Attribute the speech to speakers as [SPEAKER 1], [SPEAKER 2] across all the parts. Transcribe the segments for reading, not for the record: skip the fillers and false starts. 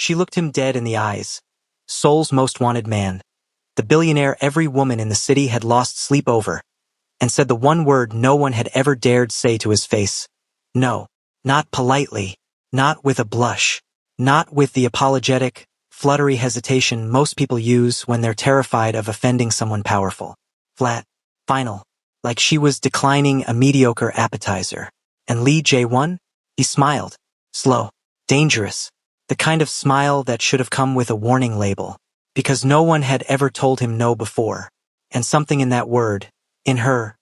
[SPEAKER 1] She looked him dead in the eyes. Seoul's most wanted man. The billionaire every woman in the city had lost sleep over, and said the one word no one had ever dared say to his face. No. Not politely. Not with a blush. Not with the apologetic, fluttery hesitation most people use when they're terrified of offending someone powerful. Flat. Final. Like she was declining a mediocre appetizer. And Lee Jae-won? He smiled. Slow. Dangerous. The kind of smile that should have come with a warning label. Because no one had ever told him no before. And something in that word, in her,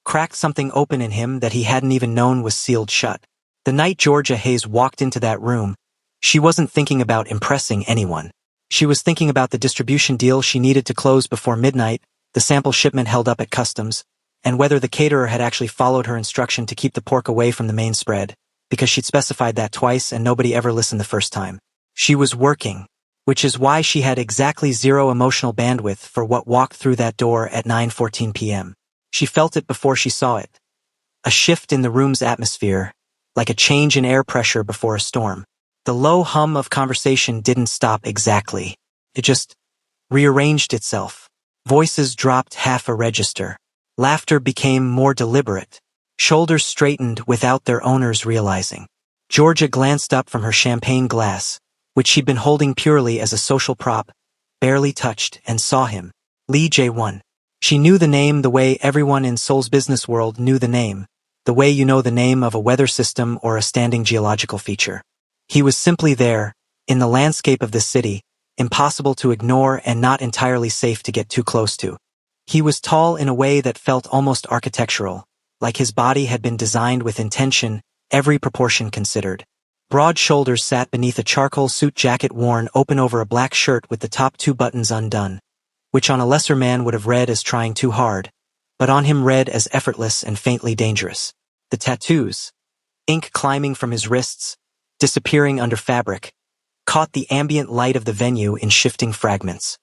[SPEAKER 1] cracked something open in him that he hadn't even known was sealed shut. The night Georgia Hayes walked into that room, she wasn't thinking about impressing anyone. She was thinking about the distribution deal she needed to close before midnight, the sample shipment held up at customs, and whether the caterer had actually followed her instruction to keep the pork away from the main spread, because she'd specified that twice and nobody ever listened the first time. She was working, which is why she had exactly zero emotional bandwidth for what walked through that door at 9:14 p.m. She felt it before she saw it. A shift in the room's atmosphere, like a change in air pressure before a storm. The low hum of conversation didn't stop exactly. It just rearranged itself. Voices dropped half a register. Laughter became more deliberate. Shoulders straightened without their owners realizing. Georgia glanced up from her champagne glass, which she'd been holding purely as a social prop, barely touched, and saw him. Lee Jae-won. She knew the name the way everyone in Seoul's business world knew the name, the way you know the name of a weather system or a standing geological feature. He was simply there, in the landscape of this city, impossible to ignore and not entirely safe to get too close to. He was tall in a way that felt almost architectural, like his body had been designed with intention, every proportion considered. Broad shoulders sat beneath a charcoal suit jacket worn open over a black shirt with the top two buttons undone, which on a lesser man would have read as trying too hard, but on him read as effortless and faintly dangerous. The tattoos, ink climbing from his wrists, disappearing under fabric, caught the ambient light of the venue in shifting fragments.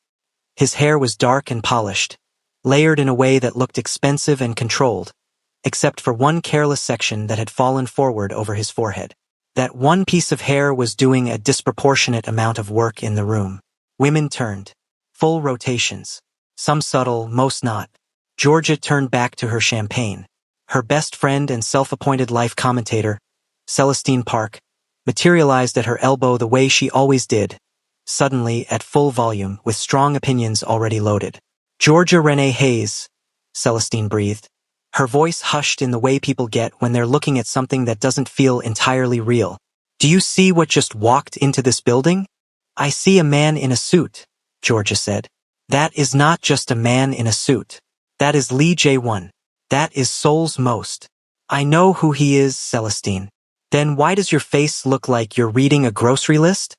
[SPEAKER 1] His hair was dark and polished, layered in a way that looked expensive and controlled, except for one careless section that had fallen forward over his forehead. That one piece of hair was doing a disproportionate amount of work in the room. Women turned. Full rotations. Some subtle, most not. Georgia turned back to her champagne. Her best friend and self-appointed life commentator, Celestine Park, materialized at her elbow the way she always did, suddenly at full volume with strong opinions already loaded. Georgia Renee Hayes, Celestine breathed. Her voice hushed in the way people get when they're looking at something that doesn't feel entirely real. Do you see what just walked into this building? I see a man in a suit, Georgia said. That is not just a man in a suit. That is Lee Jae-won. That is Seoul's most. I know who he is, Celestine. Then why does your face look like you're reading a grocery list?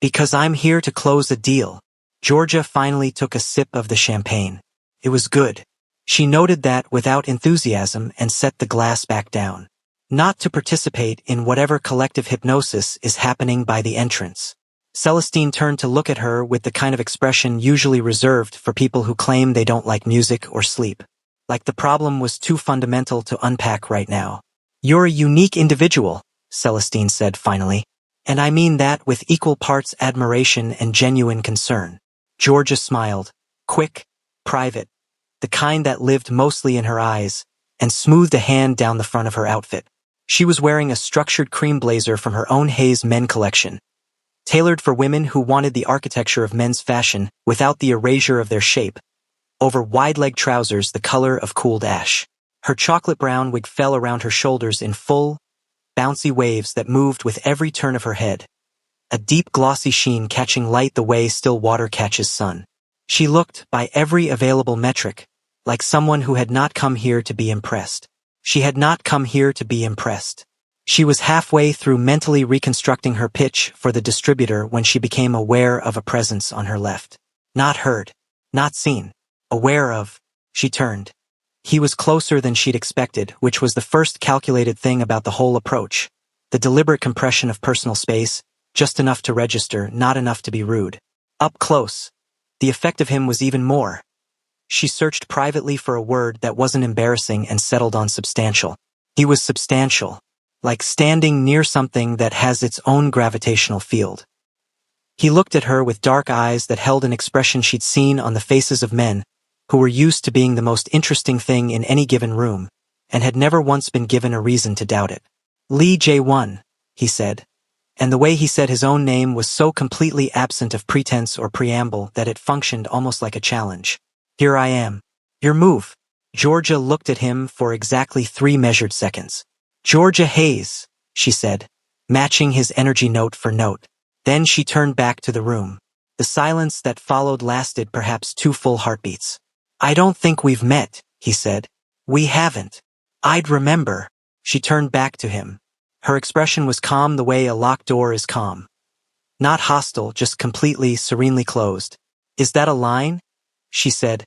[SPEAKER 1] Because I'm here to close a deal. Georgia finally took a sip of the champagne. It was good. She noted that without enthusiasm and set the glass back down. Not to participate in whatever collective hypnosis is happening by the entrance. Celestine turned to look at her with the kind of expression usually reserved for people who claim they don't like music or sleep. Like the problem was too fundamental to unpack right now. You're a unique individual, Celestine said finally. And I mean that with equal parts admiration and genuine concern. Georgia smiled. Quick, private. The kind that lived mostly in her eyes, and smoothed a hand down the front of her outfit. She was wearing a structured cream blazer from her own Hayes men collection, tailored for women who wanted the architecture of men's fashion without the erasure of their shape, over wide-leg trousers the color of cooled ash. Her chocolate brown wig fell around her shoulders in full, bouncy waves that moved with every turn of her head, a deep glossy sheen catching light the way still water catches sun. She looked, by every available metric, like someone who had not come here to be impressed. She had not come here to be impressed. She was halfway through mentally reconstructing her pitch for the distributor when she became aware of a presence on her left. Not heard. Not seen. Aware of. She turned. He was closer than she'd expected, which was the first calculated thing about the whole approach. The deliberate compression of personal space, just enough to register, not enough to be rude. Up close. The effect of him was even more. She searched privately for a word that wasn't embarrassing and settled on substantial. He was substantial, like standing near something that has its own gravitational field. He looked at her with dark eyes that held an expression she'd seen on the faces of men who were used to being the most interesting thing in any given room, and had never once been given a reason to doubt it. Lee Jae-won, he said, and the way he said his own name was so completely absent of pretense or preamble that it functioned almost like a challenge. Here I am. Your move. Georgia looked at him for exactly 3 measured seconds. Georgia Hayes, she said, matching his energy note for note. Then she turned back to the room. The silence that followed lasted perhaps 2 full heartbeats. I don't think we've met, he said. We haven't. I'd remember. She turned back to him. Her expression was calm the way a locked door is calm. Not hostile, just completely, serenely closed. Is that a line? She said.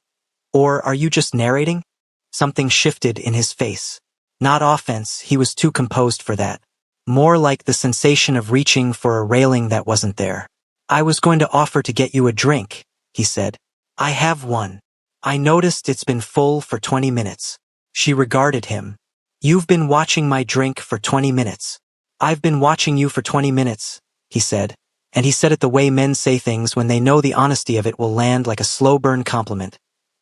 [SPEAKER 1] Or are you just narrating? Something shifted in his face. Not offense, he was too composed for that. More like the sensation of reaching for a railing that wasn't there. I was going to offer to get you a drink, he said. I have one. I noticed it's been full for 20 minutes. She regarded him. You've been watching my drink for 20 minutes. I've been watching you for 20 minutes, he said, and he said it the way men say things when they know the honesty of it will land like a slow-burn compliment,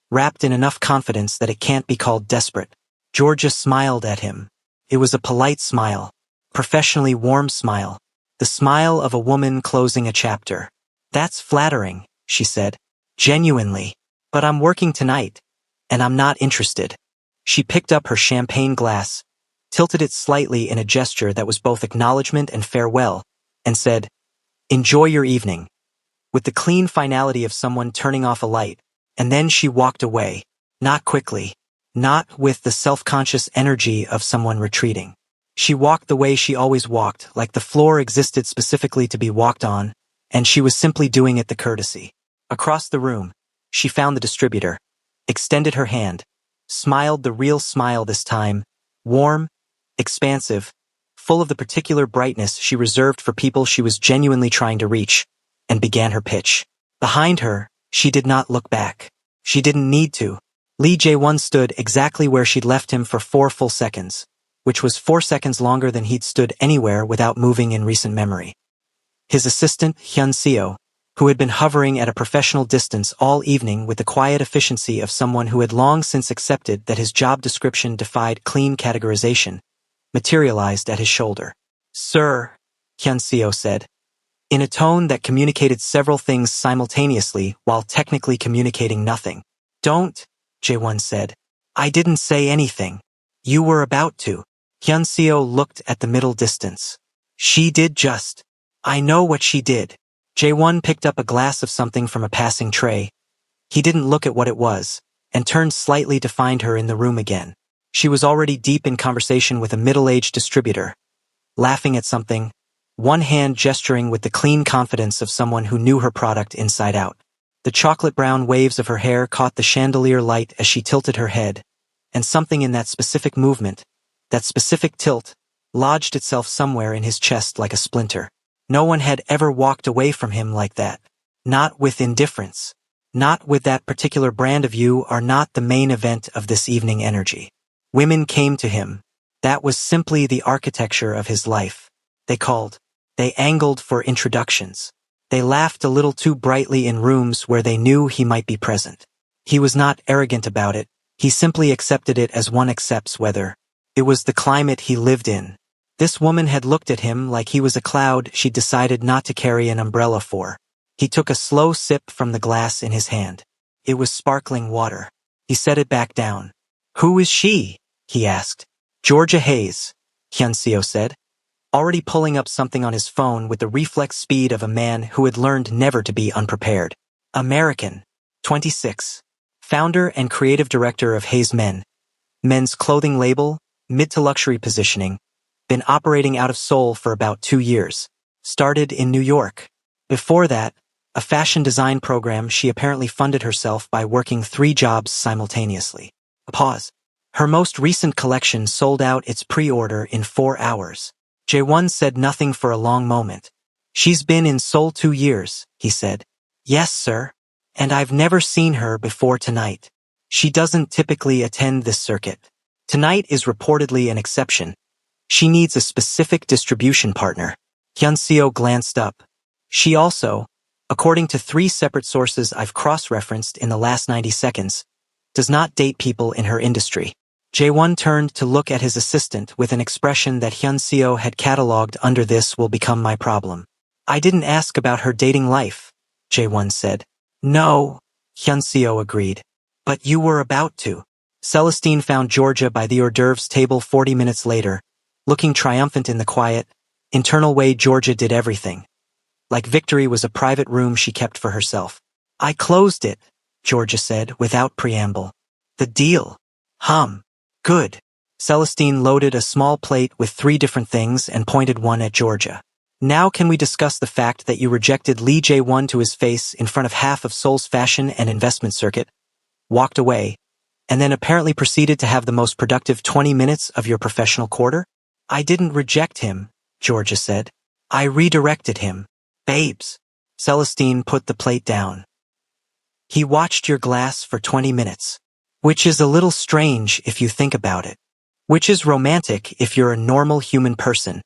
[SPEAKER 1] wrapped in enough confidence that it can't be called desperate. Georgia smiled at him. It was a polite smile, professionally warm smile, the smile of a woman closing a chapter. That's flattering, she said, genuinely, but I'm working tonight, and I'm not interested. She picked up her champagne glass, tilted it slightly in a gesture that was both acknowledgement and farewell, and said, Enjoy your evening, with the clean finality of someone turning off a light, and then she walked away, not quickly, not with the self-conscious energy of someone retreating. She walked the way she always walked, like the floor existed specifically to be walked on, and she was simply doing it the courtesy. Across the room, she found the distributor, extended her hand, smiled the real smile this time, warm, expansive, full of the particular brightness she reserved for people she was genuinely trying to reach, and began her pitch. Behind her, she did not look back. She didn't need to. Lee Jae-won stood exactly where she'd left him for 4 full seconds, which was 4 seconds longer than he'd stood anywhere without moving in recent memory. His assistant, Hyun Seo, who had been hovering at a professional distance all evening with the quiet efficiency of someone who had long since accepted that his job description defied clean categorization, materialized at his shoulder. Sir, Hyun Seo said, in a tone that communicated several things simultaneously while technically communicating nothing. Don't, Jae-won said. I didn't say anything. You were about to. Hyun Seo looked at the middle distance. She did just. I know what she did. Jae-won picked up a glass of something from a passing tray. He didn't look at what it was, and turned slightly to find her in the room again. She was already deep in conversation with a middle-aged distributor, laughing at something, one hand gesturing with the clean confidence of someone who knew her product inside out. The chocolate-brown waves of her hair caught the chandelier light as she tilted her head, and something in that specific movement, that specific tilt, lodged itself somewhere in his chest like a splinter. No one had ever walked away from him like that. Not with indifference. Not with that particular brand of you are not the main event of this evening energy. Women came to him. That was simply the architecture of his life. They called. They angled for introductions. They laughed a little too brightly in rooms where they knew he might be present. He was not arrogant about it. He simply accepted it as one accepts weather. It was the climate he lived in. This woman had looked at him like he was a cloud she'd decided not to carry an umbrella for. He took a slow sip from the glass in his hand. It was sparkling water. He set it back down. Who is she? He asked. Georgia Hayes, Hyun Seo said, already pulling up something on his phone with the reflex speed of a man who had learned never to be unprepared. American, 26. Founder and creative director of Hayes Men. Men's clothing label, mid to luxury positioning. Been operating out of Seoul for about 2 years. Started in New York. Before that, a fashion design program she apparently funded herself by working 3 jobs simultaneously. A pause. Her most recent collection sold out its pre-order in 4 hours. Jae-won said nothing for a long moment. She's been in Seoul 2 years, he said. Yes, sir. And I've never seen her before tonight. She doesn't typically attend this circuit. Tonight is reportedly an exception. She needs a specific distribution partner. Hyun Seo glanced up. She also, according to 3 separate sources I've cross-referenced in the last 90 seconds, does not date people in her industry. Jae-won turned to look at his assistant with an expression that Hyun-seo had catalogued under "this will become my problem." "I didn't ask about her dating life," Jae-won said. "No," Hyun-seo agreed. "But you were about to." Celestine found Georgia by the hors d'oeuvres table 40 minutes later, looking triumphant in the quiet, internal way Georgia did everything. Like victory was a private room she kept for herself. "I closed it," Georgia said without preamble. "The deal. Good." Celestine loaded a small plate with 3 different things and pointed one at Georgia. "Now can we discuss the fact that you rejected Lee Jae-won to his face in front of half of Seoul's fashion and investment circuit, walked away, and then apparently proceeded to have the most productive 20 minutes of your professional quarter?" "I didn't reject him," Georgia said. "I redirected him." "Babes." Celestine put the plate down. "He watched your glass for 20 minutes. Which is a little strange if you think about it. Which is romantic if you're a normal human person.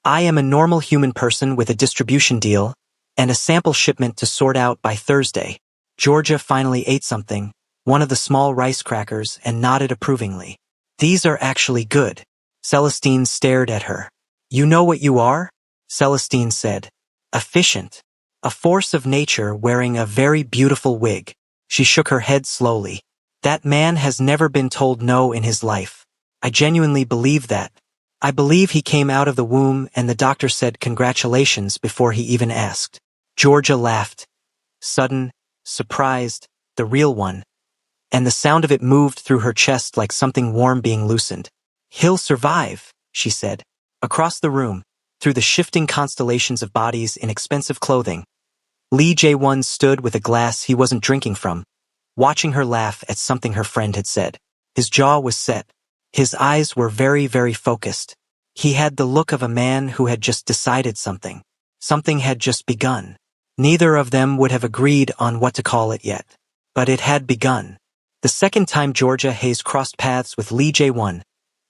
[SPEAKER 1] I am a normal human person with a distribution deal and a sample shipment to sort out by Thursday." Georgia finally ate something, one of the small rice crackers, and nodded approvingly. "These are actually good." Celestine stared at her. "You know what you are?" Celestine said. "Efficient. A force of nature wearing a very beautiful wig." She shook her head slowly. "That man has never been told no in his life. I genuinely believe that. I believe he came out of the womb and the doctor said congratulations before he even asked." Georgia laughed. Sudden, surprised, the real one. And the sound of it moved through her chest like something warm being loosened. "He'll survive," she said. Across the room, through the shifting constellations of bodies in expensive clothing, Lee Jae-won stood with a glass he wasn't drinking from, watching her laugh at something her friend had said. His jaw was set. His eyes were very, very focused. He had the look of a man who had just decided something. Something had just begun. Neither of them would have agreed on what to call it yet. But it had begun. The second time Georgia Hayes crossed paths with Lee Jae-won,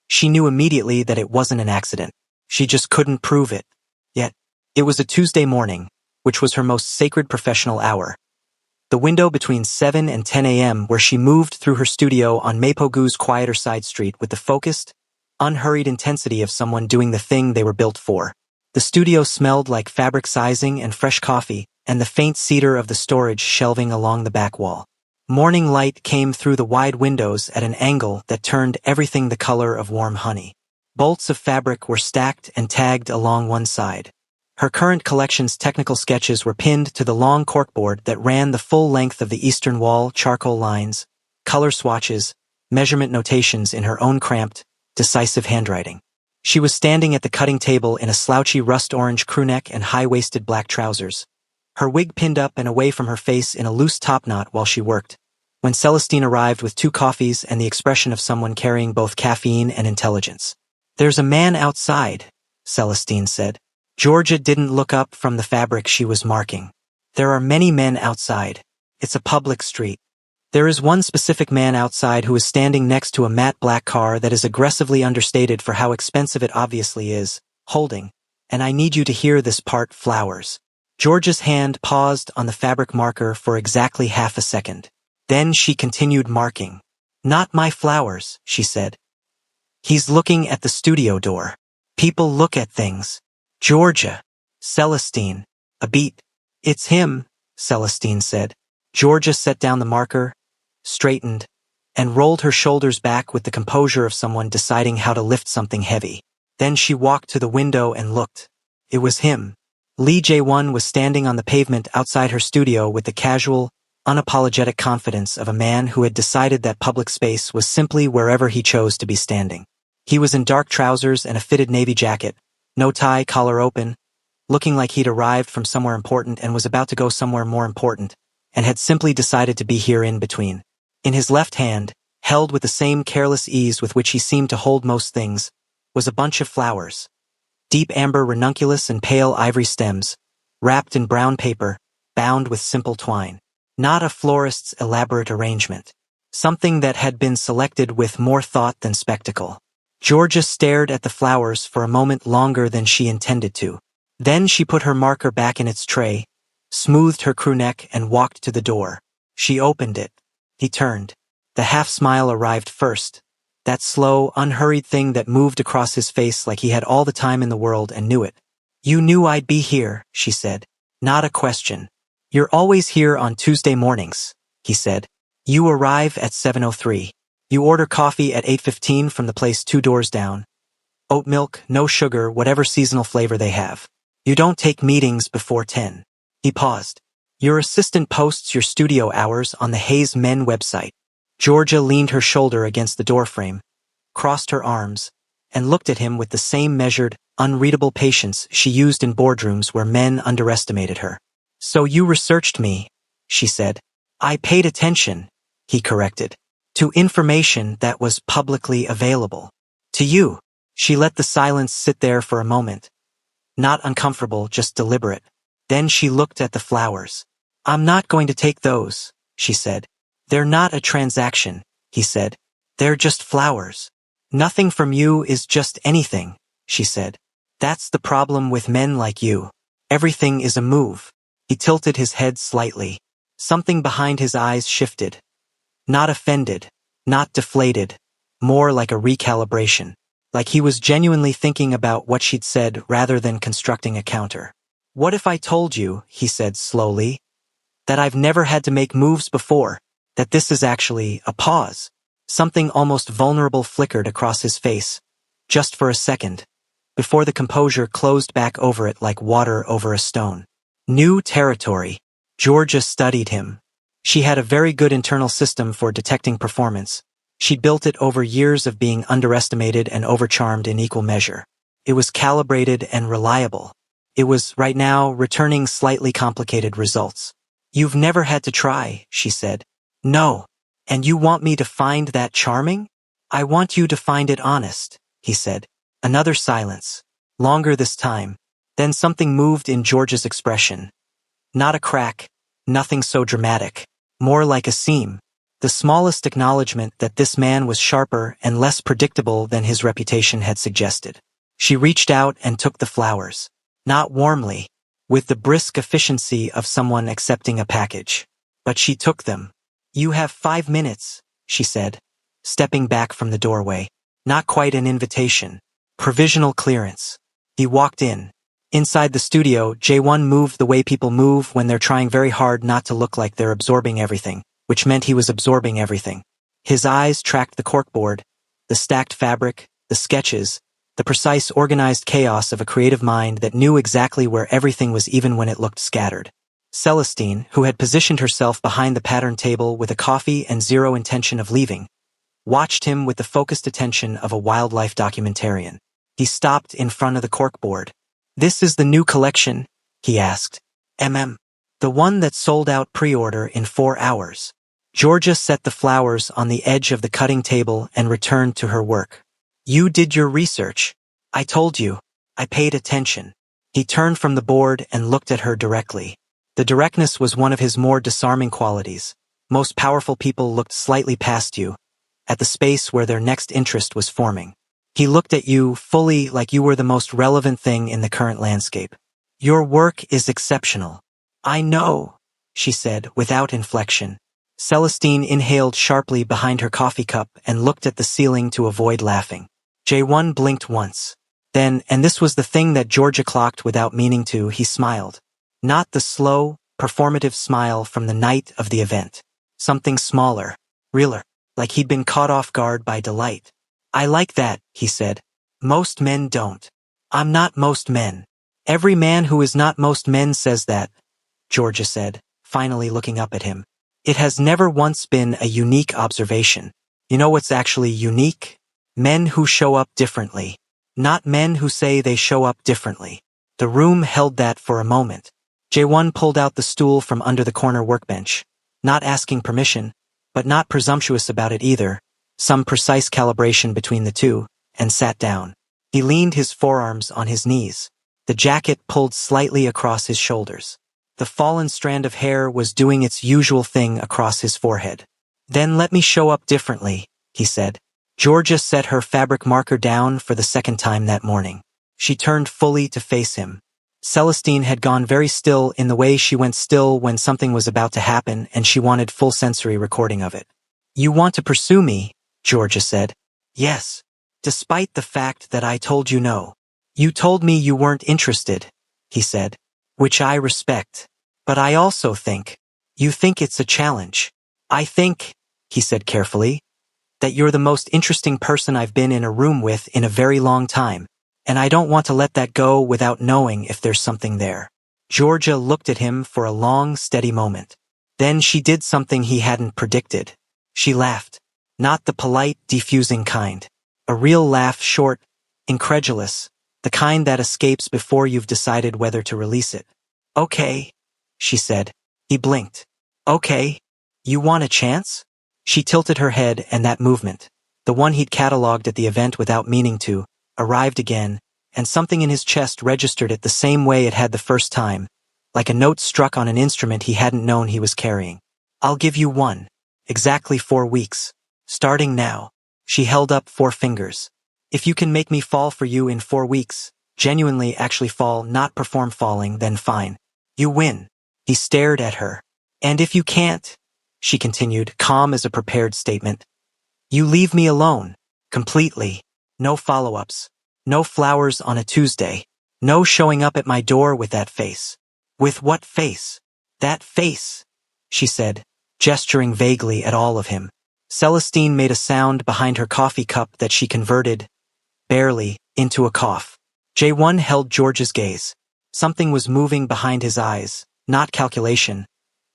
[SPEAKER 1] she knew immediately that it wasn't an accident. She just couldn't prove it. Yet, it was a Tuesday morning, which was her most sacred professional hour. The window between 7 and 10 a.m. where she moved through her studio on Mapogu's quieter side street with the focused, unhurried intensity of someone doing the thing they were built for. The studio smelled like fabric sizing and fresh coffee, and the faint cedar of the storage shelving along the back wall. Morning light came through the wide windows at an angle that turned everything the color of warm honey. Bolts of fabric were stacked and tagged along one side. Her current collection's technical sketches were pinned to the long corkboard that ran the full length of the eastern wall, charcoal lines, color swatches, measurement notations in her own cramped, decisive handwriting. She was standing at the cutting table in a slouchy rust-orange crewneck and high-waisted black trousers, her wig pinned up and away from her face in a loose topknot while she worked, when Celestine arrived with 2 coffees and the expression of someone carrying both caffeine and intelligence. "There's a man outside," Celestine said. Georgia didn't look up from the fabric she was marking. "There are many men outside. It's a public street. There is one specific man outside who is standing next to a matte black car that is aggressively understated for how expensive it obviously is, holding, and I need you to hear this part, flowers." Georgia's hand paused on the fabric marker for exactly half a second. Then she continued marking. "Not my flowers," she said. "He's looking at the studio door. People look at things." "Georgia." "Celestine." A beat. "It's him," Celestine said. Georgia set down the marker, straightened, and rolled her shoulders back with the composure of someone deciding how to lift something heavy. Then she walked to the window and looked. It was him. Lee Jae-won was standing on the pavement outside her studio with the casual, unapologetic confidence of a man who had decided that public space was simply wherever he chose to be standing. He was in dark trousers and a fitted navy jacket, no tie, collar open, looking like he'd arrived from somewhere important and was about to go somewhere more important, and had simply decided to be here in between. In his left hand, held with the same careless ease with which he seemed to hold most things, was a bunch of flowers. Deep amber ranunculus and pale ivory stems, wrapped in brown paper, bound with simple twine. Not a florist's elaborate arrangement. Something that had been selected with more thought than spectacle. Georgia stared at the flowers for a moment longer than she intended to. Then she put her marker back in its tray, smoothed her crew neck and walked to the door. She opened it. He turned. The half-smile arrived first. That slow, unhurried thing that moved across his face like he had all the time in the world and knew it. "You knew I'd be here," she said. "Not a question." "You're always here on Tuesday mornings," he said. "You arrive at 7:03. You order coffee at 8:15 from the place 2 doors down. Oat milk, no sugar, whatever seasonal flavor they have. You don't take meetings before 10. He paused. "Your assistant posts your studio hours on the Hayes Men website." Georgia leaned her shoulder against the doorframe, crossed her arms, and looked at him with the same measured, unreadable patience she used in boardrooms where men underestimated her. "So you researched me," she said. "I paid attention," he corrected, "to information that was publicly available. To you." She let the silence sit there for a moment. Not uncomfortable, just deliberate. Then she looked at the flowers. "I'm not going to take those," she said. "They're not a transaction," he said. "They're just flowers." "Nothing from you is just anything," she said. "That's the problem with men like you. Everything is a move." He tilted his head slightly. Something behind his eyes shifted. Not offended, not deflated, more like a recalibration. Like he was genuinely thinking about what she'd said rather than constructing a counter. "What if I told you," he said slowly, "that I've never had to make moves before, that this is actually a pause?" Something almost vulnerable flickered across his face, just for a second, before the composure closed back over it like water over a stone. New territory. Georgia studied him. She had a very good internal system for detecting performance. She'd built it over years of being underestimated and overcharmed in equal measure. It was calibrated and reliable. It was, right now, returning slightly complicated results. "You've never had to try," she said. "No. And you want me to find that charming?" "I want you to find it honest," he said. Another silence. Longer this time. Then something moved in George's expression. Not a crack, nothing so dramatic. More like a seam. The smallest acknowledgement that this man was sharper and less predictable than his reputation had suggested. She reached out and took the flowers. Not warmly, with the brisk efficiency of someone accepting a package. But she took them. "You have 5 minutes," she said, stepping back from the doorway. Not quite an invitation. Provisional clearance. He walked in. Inside the studio, J1 moved the way people move when they're trying very hard not to look like they're absorbing everything, which meant he was absorbing everything. His eyes tracked the corkboard, the stacked fabric, the sketches, the precise organized chaos of a creative mind that knew exactly where everything was even when it looked scattered. Celestine, who had positioned herself behind the pattern table with a coffee and zero intention of leaving, watched him with the focused attention of a wildlife documentarian. He stopped in front of the corkboard. "This is the new collection?" he asked. The one that sold out pre-order in 4 hours." Georgia set the flowers on the edge of the cutting table and returned to her work. "You did your research. I told you. I paid attention." He turned from the board and looked at her directly. The directness was one of his more disarming qualities. Most powerful people looked slightly past you, at the space where their next interest was forming. He looked at you fully, like you were the most relevant thing in the current landscape. "Your work is exceptional." "I know," she said, without inflection. Celestine inhaled sharply behind her coffee cup and looked at the ceiling to avoid laughing. J1 blinked once. Then, and this was the thing that Georgia clocked without meaning to, he smiled. Not the slow, performative smile from the night of the event. Something smaller, realer, like he'd been caught off guard by delight. "I like that," he said. "Most men don't. I'm not most men." "Every man who is not most men says that," Georgia said, finally looking up at him. "It has never once been a unique observation. You know what's actually unique? Men who show up differently. Not men who say they show up differently." The room held that for a moment. J1 pulled out the stool from under the corner workbench, not asking permission, but not presumptuous about it either, some precise calibration between the two, and sat down. He leaned his forearms on his knees. The jacket pulled slightly across his shoulders. The fallen strand of hair was doing its usual thing across his forehead. "Then let me show up differently," he said. Georgia set her fabric marker down for the second time that morning. She turned fully to face him. Celestine had gone very still in the way she went still when something was about to happen and she wanted full sensory recording of it. "You want to pursue me?" Georgia said. "Yes. Despite the fact that I told you no. You told me you weren't interested," he said. "Which I respect. But I also think. You think it's a challenge. I think," he said carefully, "that you're the most interesting person I've been in a room with in a very long time. And I don't want to let that go without knowing if there's something there." Georgia looked at him for a long, steady moment. Then she did something he hadn't predicted. She laughed. Not the polite, defusing kind. A real laugh, short, incredulous, the kind that escapes before you've decided whether to release it. "Okay," she said. He blinked. "Okay. You want a chance?" She tilted her head, and that movement, the one he'd catalogued at the event without meaning to, arrived again, and something in his chest registered it the same way it had the first time, like a note struck on an instrument he hadn't known he was carrying. "I'll give you one. Exactly 4 weeks. Starting now." She held up 4 fingers. "If you can make me fall for you in 4 weeks, genuinely actually fall, not perform falling, then fine. You win." He stared at her. "And if you can't," she continued, calm as a prepared statement, "you leave me alone. Completely. No follow-ups. No flowers on a Tuesday. No showing up at my door with that face." "With what face?" "That face," she said, gesturing vaguely at all of him. Celestine made a sound behind her coffee cup that she converted, barely, into a cough. J1 held George's gaze. Something was moving behind his eyes, not calculation,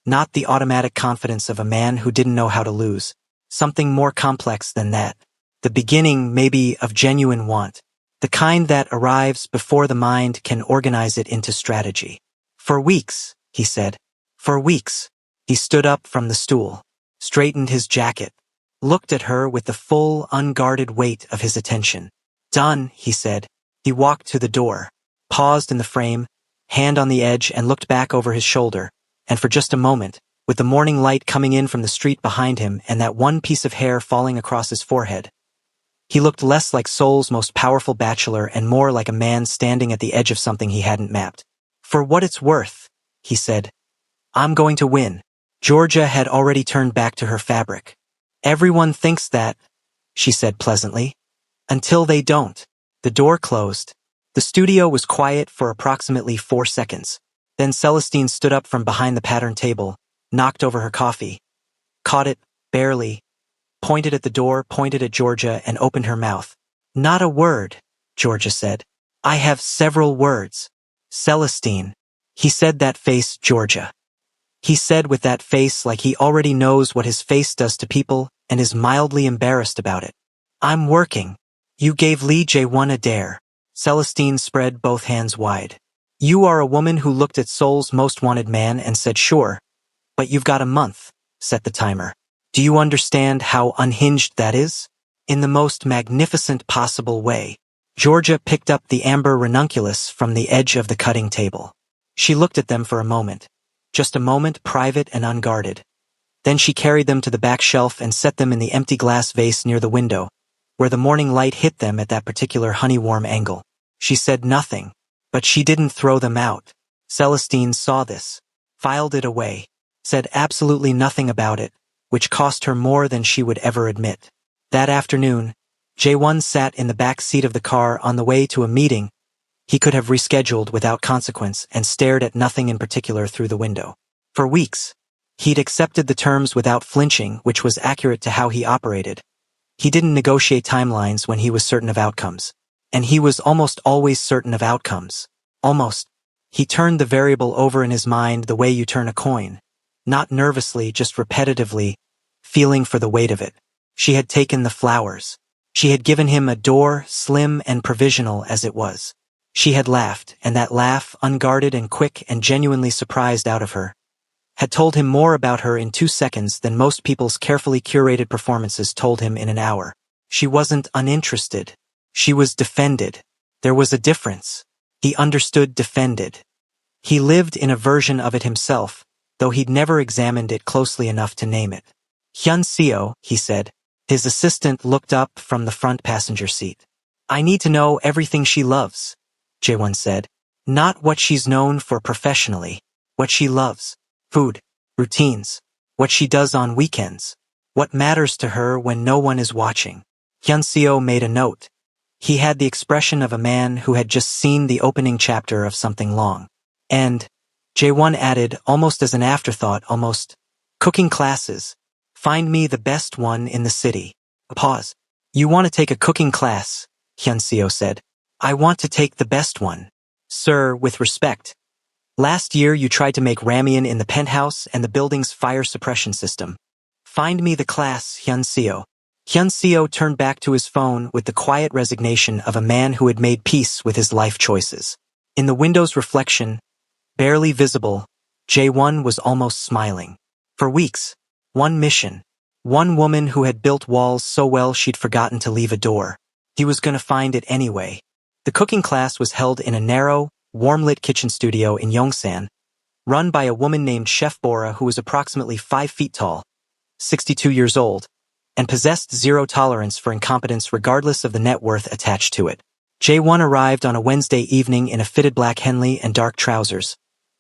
[SPEAKER 1] not the automatic confidence of a man who didn't know how to lose. Something more complex than that. The beginning, maybe, of genuine want. The kind that arrives before the mind can organize it into strategy. "For weeks," he said. "For weeks." He stood up from the stool, straightened his jacket, looked at her with the full, unguarded weight of his attention. "Done," he said. He walked to the door, paused in the frame, hand on the edge, and looked back over his shoulder, and for just a moment, with the morning light coming in from the street behind him and that one piece of hair falling across his forehead, he looked less like Seoul's most powerful bachelor and more like a man standing at the edge of something he hadn't mapped. "For what it's worth," he said, "I'm going to win." Georgia had already turned back to her fabric. "Everyone thinks that," she said pleasantly. "Until they don't." The door closed. The studio was quiet for approximately 4 seconds. Then Celestine stood up from behind the pattern table, knocked over her coffee, caught it, barely, pointed at the door, pointed at Georgia, and opened her mouth. "Not a word," Georgia said. "I have several words." "Celestine." He said that face, Georgia. He said with that face like he already knows what his face does to people and is mildly embarrassed about it. "I'm working. You gave Lee J1 a dare." Celestine spread both hands wide. "You are a woman who looked at Seoul's most wanted man and said sure, but you've got a month." Set the timer. "Do you understand how unhinged that is?" "In the most magnificent possible way." Georgia picked up the amber ranunculus from the edge of the cutting table. She looked at them for a moment. Just a moment, private and unguarded. Then she carried them to the back shelf and set them in the empty glass vase near the window, where the morning light hit them at that particular honey-warm angle. She said nothing, but she didn't throw them out. Celestine saw this, filed it away, said absolutely nothing about it, which cost her more than she would ever admit. That afternoon, J1 sat in the back seat of the car on the way to a meeting he could have rescheduled without consequence and stared at nothing in particular through the window. For weeks, he'd accepted the terms without flinching, which was accurate to how he operated. He didn't negotiate timelines when he was certain of outcomes. And he was almost always certain of outcomes. Almost. He turned the variable over in his mind the way you turn a coin. Not nervously, just repetitively, feeling for the weight of it. She had taken the flowers. She had given him a door, slim and provisional as it was. She had laughed, and that laugh, unguarded and quick and genuinely surprised out of her, had told him more about her in 2 seconds than most people's carefully curated performances told him in an hour. She wasn't uninterested. She was defended. There was a difference. He understood defended. He lived in a version of it himself, though he'd never examined it closely enough to name it. "Hyun Seo," he said. His assistant looked up from the front passenger seat. "I need to know everything she loves," Jaewon said. Not what she's known for professionally. What she loves. Food. Routines. What she does on weekends. What matters to her when no one is watching. Hyun-seo made a note. He had the expression of a man who had just seen the opening chapter of something long. And, Jae-won added, almost as an afterthought, cooking classes. Find me the best one in the city. A pause. You want to take a cooking class, Hyun-seo said. I want to take the best one. Sir, with respect. Last year you tried to make ramen in the penthouse and the building's fire suppression system. Find me the class, Hyun-seo. Hyun-seo turned back to his phone with the quiet resignation of a man who had made peace with his life choices. In the window's reflection, barely visible, Jae-won was almost smiling. For weeks, one mission. One woman who had built walls so well she'd forgotten to leave a door. He was going to find it anyway. The cooking class was held in a narrow, warm-lit kitchen studio in Yongsan, run by a woman named Chef Bora who was approximately 5 feet tall, 62 years old, and possessed zero tolerance for incompetence regardless of the net worth attached to it. Jae-won arrived on a Wednesday evening in a fitted black Henley and dark trousers,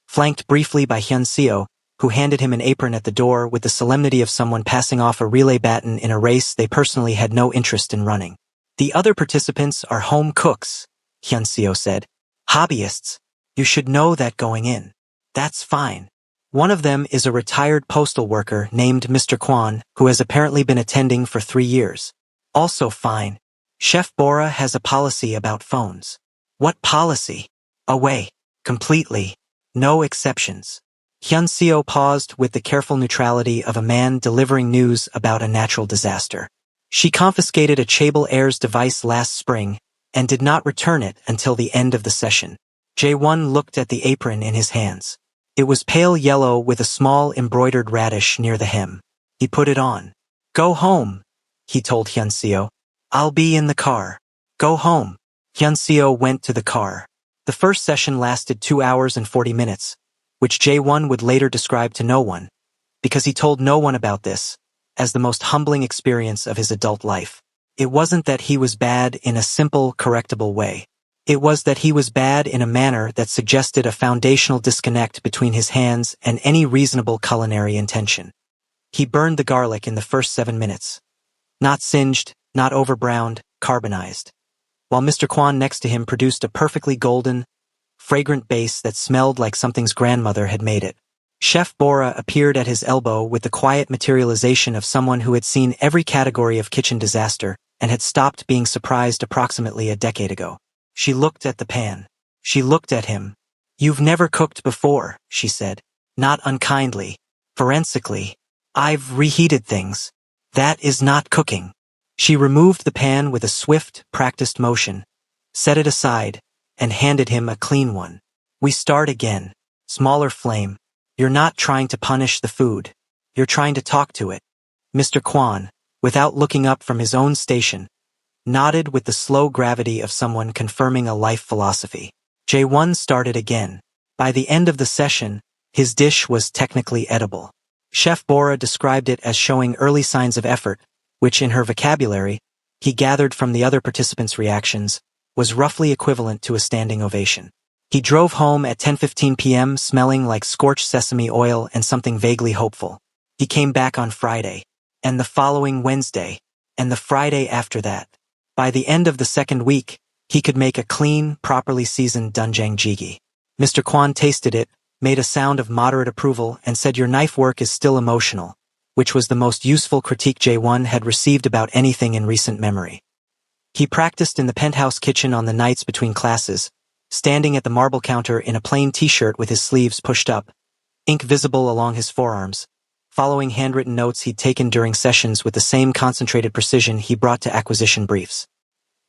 [SPEAKER 1] flanked briefly by Hyun-seo, who handed him an apron at the door with the solemnity of someone passing off a relay baton in a race they personally had no interest in running. The other participants are home cooks, Hyun-seo said. Hobbyists. You should know that going in. That's fine. One of them is a retired postal worker named Mr. Kwon, who has apparently been attending for 3 years. Also fine. Chef Bora has a policy about phones. What policy? Away. Completely. No exceptions. Hyun-seo paused with the careful neutrality of a man delivering news about a natural disaster. She confiscated a Chable Airs device last spring and did not return it until the end of the session. Jae-won looked at the apron in his hands. It was pale yellow with a small embroidered radish near the hem. He put it on. Go home, he told Hyun-seo. I'll be in the car. Go home. Hyun-seo went to the car. The first session lasted 2 hours and 40 minutes, which Jae-won would later describe to no one, because he told no one about this, as the most humbling experience of his adult life. It wasn't that he was bad in a simple, correctable way. It was that he was bad in a manner that suggested a foundational disconnect between his hands and any reasonable culinary intention. He burned the garlic in the first 7 minutes. Not singed, not overbrowned, carbonized. While Mr. Kwon next to him produced a perfectly golden, fragrant base that smelled like something's grandmother had made it. Chef Bora appeared at his elbow with the quiet materialization of someone who had seen every category of kitchen disaster and had stopped being surprised approximately a decade ago. She looked at the pan. She looked at him. You've never cooked before, she said. Not unkindly. Forensically. I've reheated things. That is not cooking. She removed the pan with a swift, practiced motion, set it aside, and handed him a clean one. We start again. Smaller flame. You're not trying to punish the food. You're trying to talk to it. Mr. Kwon, without looking up from his own station, nodded with the slow gravity of someone confirming a life philosophy. Jae-won started again. By the end of the session, his dish was technically edible. Chef Bora described it as showing early signs of effort, which in her vocabulary, he gathered from the other participants' reactions, was roughly equivalent to a standing ovation. He drove home at 10:15 p.m. smelling like scorched sesame oil and something vaguely hopeful. He came back on Friday, and the following Wednesday, and the Friday after that. By the end of the second week, he could make a clean, properly seasoned doenjang jjigae. Mr. Kwon tasted it, made a sound of moderate approval, and said your knife work is still emotional, which was the most useful critique Jae-won had received about anything in recent memory. He practiced in the penthouse kitchen on the nights between classes, standing at the marble counter in a plain t-shirt with his sleeves pushed up, ink visible along his forearms, following handwritten notes he'd taken during sessions with the same concentrated precision he brought to acquisition briefs.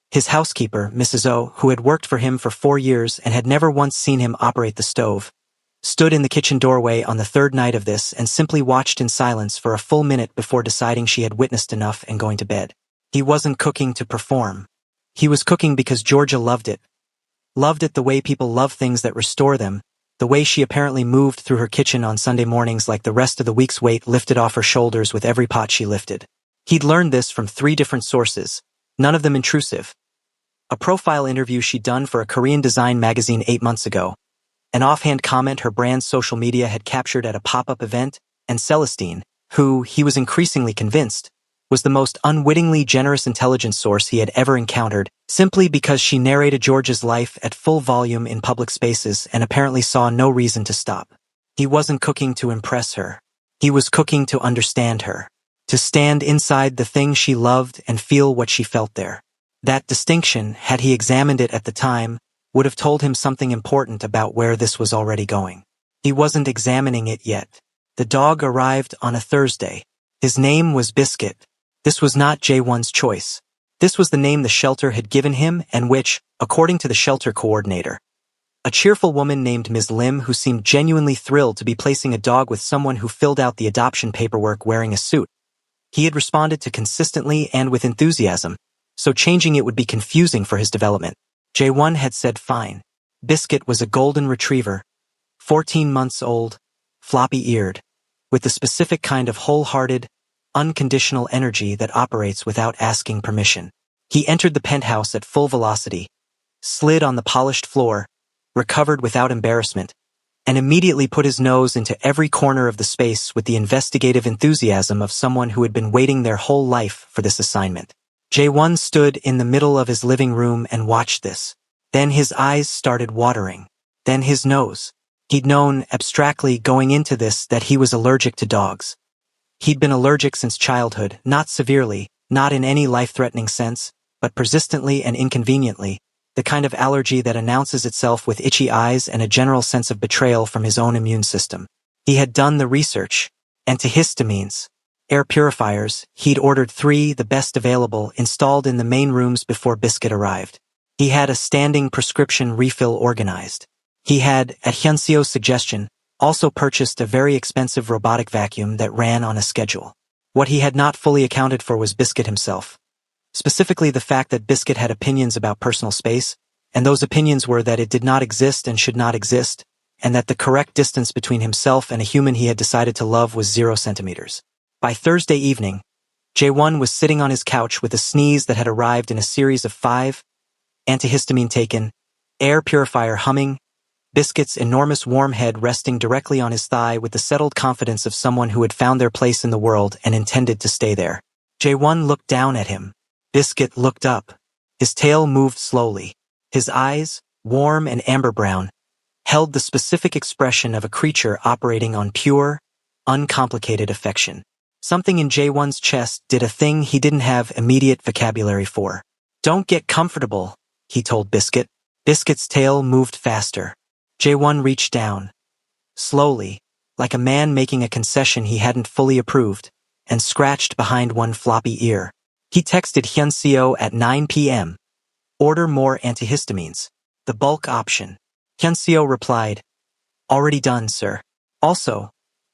[SPEAKER 1] His housekeeper, Mrs. O, who had worked for him for 4 years and had never once seen him operate the stove, stood in the kitchen doorway on the third night of this and simply watched in silence for a full minute before deciding she had witnessed enough and going to bed. He wasn't cooking to perform. He was cooking because Georgia loved it. Loved it the way people love things that restore them, the way she apparently moved through her kitchen on Sunday mornings like the rest of the week's weight lifted off her shoulders with every pot she lifted. He'd learned this from 3 different sources, none of them intrusive. a profile interview she'd done for a Korean design magazine 8 months ago, an offhand comment her brand's social media had captured at a pop-up event, and Celestine, who, he was increasingly convinced, was the most unwittingly generous intelligence source he had ever encountered, simply because she narrated George's life at full volume in public spaces and apparently saw no reason to stop. He wasn't cooking to impress her. He was cooking to understand her, to stand inside the thing she loved and feel what she felt there. That distinction, had he examined it at the time, would have told him something important about where this was already going. He wasn't examining it yet. The dog arrived on a Thursday. His name was Biscuit. This was not Jae-won's choice. This was the name the shelter had given him and which, according to the shelter coordinator, a cheerful woman named Ms. Lim who seemed genuinely thrilled to be placing a dog with someone who filled out the adoption paperwork wearing a suit. He had responded to consistently and with enthusiasm, so changing it would be confusing for his development. Jae-won had said fine. Biscuit was a golden retriever, 14 months old, floppy-eared, with the specific kind of wholehearted, unconditional energy that operates without asking permission. He entered the penthouse at full velocity, slid on the polished floor, recovered without embarrassment, and immediately put his nose into every corner of the space with the investigative enthusiasm of someone who had been waiting their whole life for this assignment. Jae-won stood in the middle of his living room and watched this. Then his eyes started watering. Then his nose. He'd known, abstractly going into this, that he was allergic to dogs. He'd been allergic since childhood, not severely, not in any life-threatening sense, but persistently and inconveniently, the kind of allergy that announces itself with itchy eyes and a general sense of betrayal from his own immune system. He had done the research. Antihistamines, air purifiers, he'd ordered 3, the best available, installed in the main rooms before Biscuit arrived. He had a standing prescription refill organized. He had, at Hyunseo's suggestion, also purchased a very expensive robotic vacuum that ran on a schedule. What he had not fully accounted for was Biscuit himself. Specifically the fact that Biscuit had opinions about personal space, and those opinions were that it did not exist and should not exist, and that the correct distance between himself and a human he had decided to love was 0 centimeters. By Thursday evening, Jae-won was sitting on his couch with a sneeze that had arrived in a series of 5, antihistamine taken, air purifier humming, Biscuit's enormous warm head resting directly on his thigh with the settled confidence of someone who had found their place in the world and intended to stay there. Jae-won looked down at him. Biscuit looked up. His tail moved slowly. His eyes, warm and amber brown, held the specific expression of a creature operating on pure, uncomplicated affection. Something in Jae-won's chest did a thing he didn't have immediate vocabulary for. "Don't get comfortable," he told Biscuit. Biscuit's tail moved faster. Jae-won reached down, slowly, like a man making a concession he hadn't fully approved, and scratched behind one floppy ear. He texted Hyunseo at 9 p.m. "Order more antihistamines. The bulk option." Hyunseo replied, "Already done, sir. Also,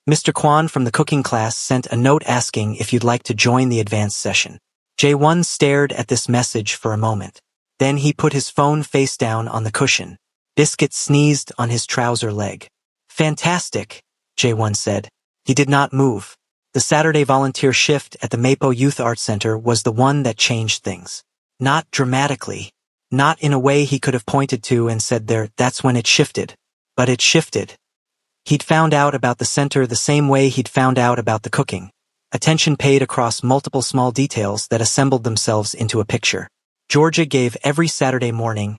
[SPEAKER 1] Mr. Kwan from the cooking class sent a note asking if you'd like to join the advanced session." Jae-won stared at this message for a moment. Then he put his phone face down on the cushion. Biscuit sneezed on his trouser leg. "Fantastic," Jae-won said. He did not move. The Saturday volunteer shift at the Mapo Youth Arts Center was the one that changed things. Not dramatically. Not in a way he could have pointed to and said that's when it shifted. But it shifted. He'd found out about the center the same way he'd found out about the cooking. Attention paid across multiple small details that assembled themselves into a picture. Georgia gave every Saturday morning,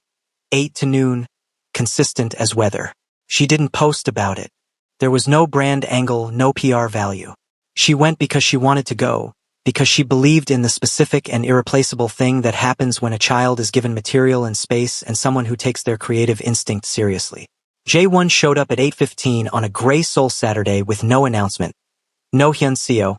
[SPEAKER 1] 8 to noon, consistent as weather. She didn't post about it. There was no brand angle, no PR value. She went because she wanted to go, because she believed in the specific and irreplaceable thing that happens when a child is given material and space and someone who takes their creative instinct seriously. Jae-won showed up at 8:15 on a gray Seoul Saturday with no announcement, no Hyunseo,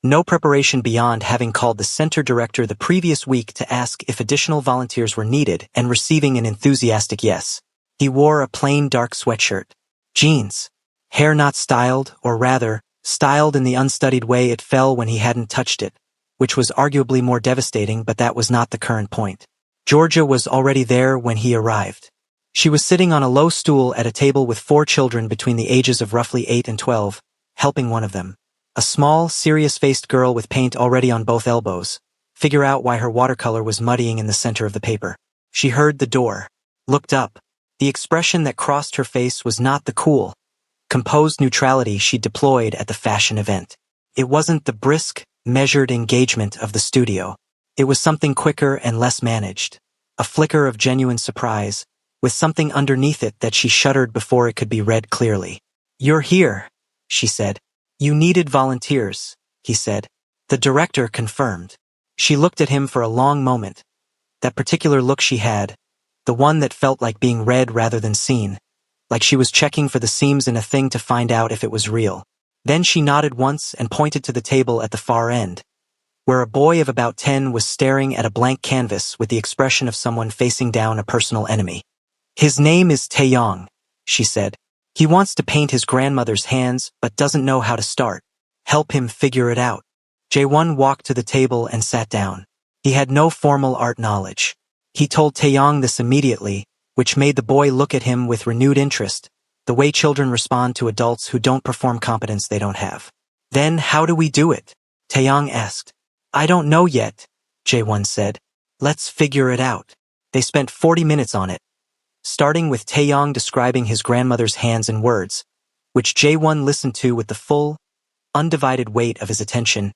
[SPEAKER 1] no preparation beyond having called the center director the previous week to ask if additional volunteers were needed and receiving an enthusiastic yes. He wore a plain dark sweatshirt, jeans, hair not styled, or rather, styled in the unstudied way it fell when he hadn't touched it, which was arguably more devastating, but that was not the current point. Georgia was already there when he arrived. She was sitting on a low stool at a table with 4 children between the ages of roughly 8 and 12, helping one of them, a small, serious-faced girl with paint already on both elbows, figure out why her watercolor was muddying in the center of the paper. She heard the door, looked up. The expression that crossed her face was not the cool, composed neutrality she deployed at the fashion event. It wasn't the brisk, measured engagement of the studio. It was something quicker and less managed. A flicker of genuine surprise, with something underneath it that she shuddered before it could be read clearly. "You're here," she said. "You needed volunteers," he said. The director confirmed. She looked at him for a long moment. That particular look she had, the one that felt like being read rather than seen, like she was checking for the seams in a thing to find out if it was real. Then she nodded once and pointed to the table at the far end, where a boy of about 10 was staring at a blank canvas with the expression of someone facing down a personal enemy. "His name is Taeyong," she said. "He wants to paint his grandmother's hands but doesn't know how to start. Help him figure it out." Jae-won walked to the table and sat down. He had no formal art knowledge. He told Taeyong this immediately, which made the boy look at him with renewed interest, the way children respond to adults who don't perform competence they don't have. "Then how do we do it?" Taeyong asked. "I don't know yet," Jae-won said. "Let's figure it out." They spent 40 minutes on it, starting with Taeyong describing his grandmother's hands in words, which Jae-won listened to with the full, undivided weight of his attention,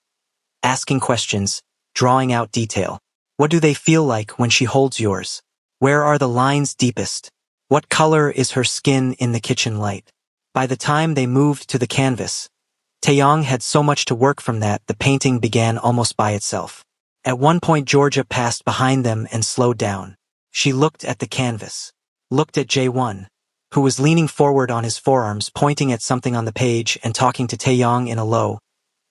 [SPEAKER 1] asking questions, drawing out detail. "What do they feel like when she holds yours? Where are the lines deepest? What color is her skin in the kitchen light?" By the time they moved to the canvas, Taeyong had so much to work from that the painting began almost by itself. At one point Georgia passed behind them and slowed down. She looked at the canvas, looked at Jae-won, who was leaning forward on his forearms pointing at something on the page and talking to Taeyong in a low,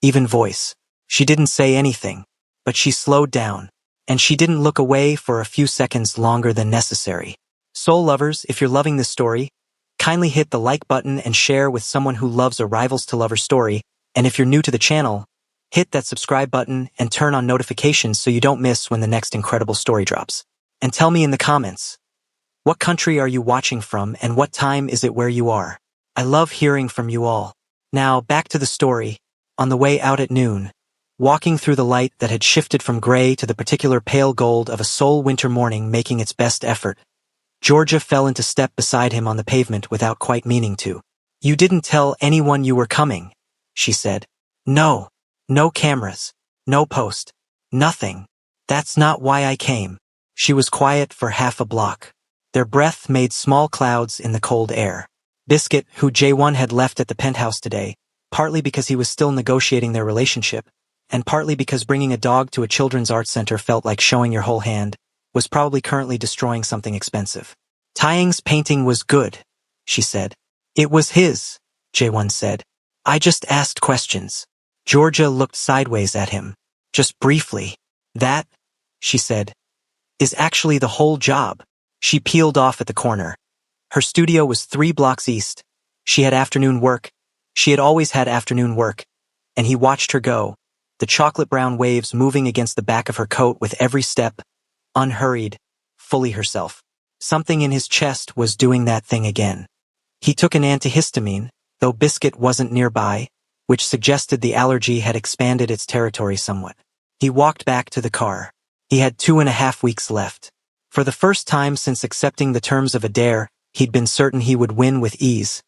[SPEAKER 1] even voice. She didn't say anything, but she slowed down, and she didn't look away for a few seconds longer than necessary. Soul lovers, if you're loving this story, kindly hit the like button and share with someone who loves a Rivals to Lovers story, and if you're new to the channel, hit that subscribe button and turn on notifications so you don't miss when the next incredible story drops. And tell me in the comments, what country are you watching from and what time is it where you are? I love hearing from you all. Now, back to the story. On the way out at noon, walking through the light that had shifted from gray to the particular pale gold of a Seoul winter morning making its best effort, Georgia fell into step beside him on the pavement without quite meaning to. "You didn't tell anyone you were coming," she said. "No. No cameras. No post. Nothing. That's not why I came." She was quiet for half a block. Their breath made small clouds in the cold air. Biscuit, who Jae-won had left at the penthouse today, partly because he was still negotiating their relationship, and partly because bringing a dog to a children's arts center felt like showing your whole hand, was probably currently destroying something expensive. "Taeyong's painting was good," she said. "It was his," Jae-won said. "I just asked questions." Georgia looked sideways at him, just briefly. "That," she said, "is actually the whole job." She peeled off at the corner. Her studio was 3 blocks east. She had afternoon work. She had always had afternoon work. And he watched her go, the chocolate brown waves moving against the back of her coat with every step, unhurried, fully herself. Something in his chest was doing that thing again. He took an antihistamine, though Biscuit wasn't nearby, which suggested the allergy had expanded its territory somewhat. He walked back to the car. He had 2.5 weeks left. For the first time since accepting the terms of a dare, he'd been certain he would win with ease.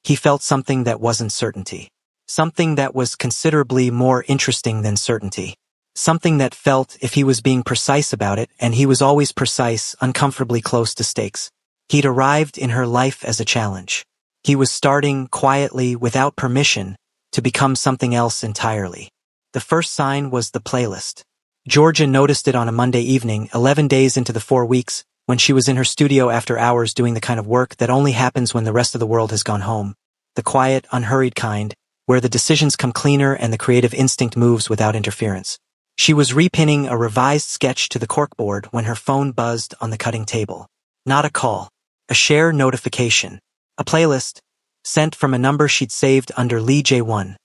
[SPEAKER 1] He felt something that wasn't certainty. Something that was considerably more interesting than certainty. Something that felt, if he was being precise about it, and he was always precise, uncomfortably close to stakes. He'd arrived in her life as a challenge. He was starting, quietly, without permission, to become something else entirely. The first sign was the playlist. Georgia noticed it on a Monday evening, 11 days into the 4 weeks, when she was in her studio after hours doing the kind of work that only happens when the rest of the world has gone home. The quiet, unhurried kind, where the decisions come cleaner and the creative instinct moves without interference. She was repinning a revised sketch to the corkboard when her phone buzzed on the cutting table. Not a call. A share notification. A playlist, sent from a number she'd saved under Lee Jae-won.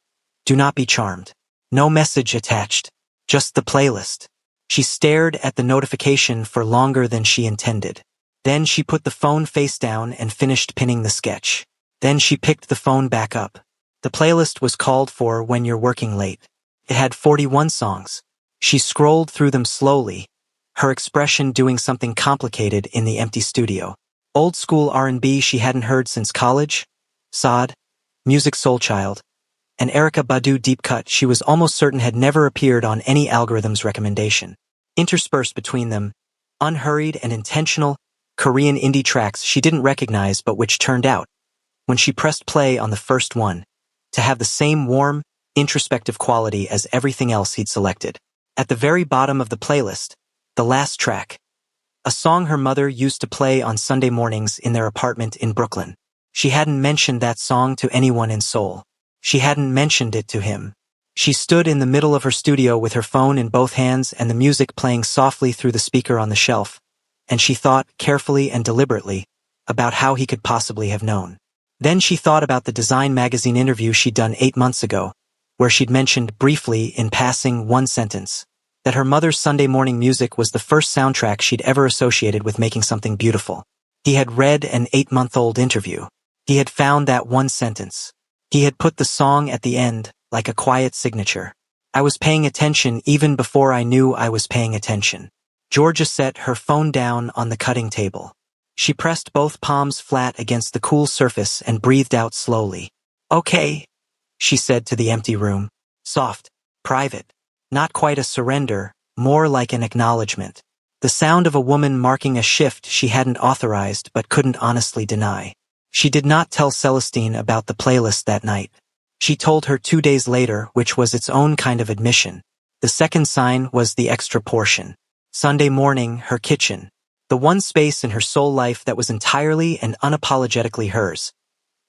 [SPEAKER 1] Do not be charmed. No message attached. Just the playlist. She stared at the notification for longer than she intended. Then she put the phone face down and finished pinning the sketch. Then she picked the phone back up. The playlist was called for When You're Working Late. It had 41 songs. She scrolled through them slowly, her expression doing something complicated in the empty studio. Old school R&B she hadn't heard since college, Sod, Music Soul Child, and Erykah Badu deep cut she was almost certain had never appeared on any algorithm's recommendation. Interspersed between them, unhurried and intentional, Korean indie tracks she didn't recognize but which turned out, when she pressed play on the first one, to have the same warm, introspective quality as everything else he'd selected. At the very bottom of the playlist, the last track, a song her mother used to play on Sunday mornings in their apartment in Brooklyn. She hadn't mentioned that song to anyone in Seoul. She hadn't mentioned it to him. She stood in the middle of her studio with her phone in both hands and the music playing softly through the speaker on the shelf, and she thought, carefully and deliberately, about how he could possibly have known. Then she thought about the Design magazine interview she'd done 8 months ago, where she'd mentioned briefly, in passing, one sentence, that her mother's Sunday morning music was the first soundtrack she'd ever associated with making something beautiful. He had read an 8-month-old interview. He had found that one sentence. He had put the song at the end, like a quiet signature. I was paying attention even before I knew I was paying attention. Georgia set her phone down on the cutting table. She pressed both palms flat against the cool surface and breathed out slowly. Okay, she said to the empty room. Soft, private. Not quite a surrender, more like an acknowledgement. The sound of a woman marking a shift she hadn't authorized but couldn't honestly deny. She did not tell Celestine about the playlist that night. She told her 2 days later, which was its own kind of admission. The second sign was the extra portion. Sunday morning, her kitchen. The one space in her soul life that was entirely and unapologetically hers.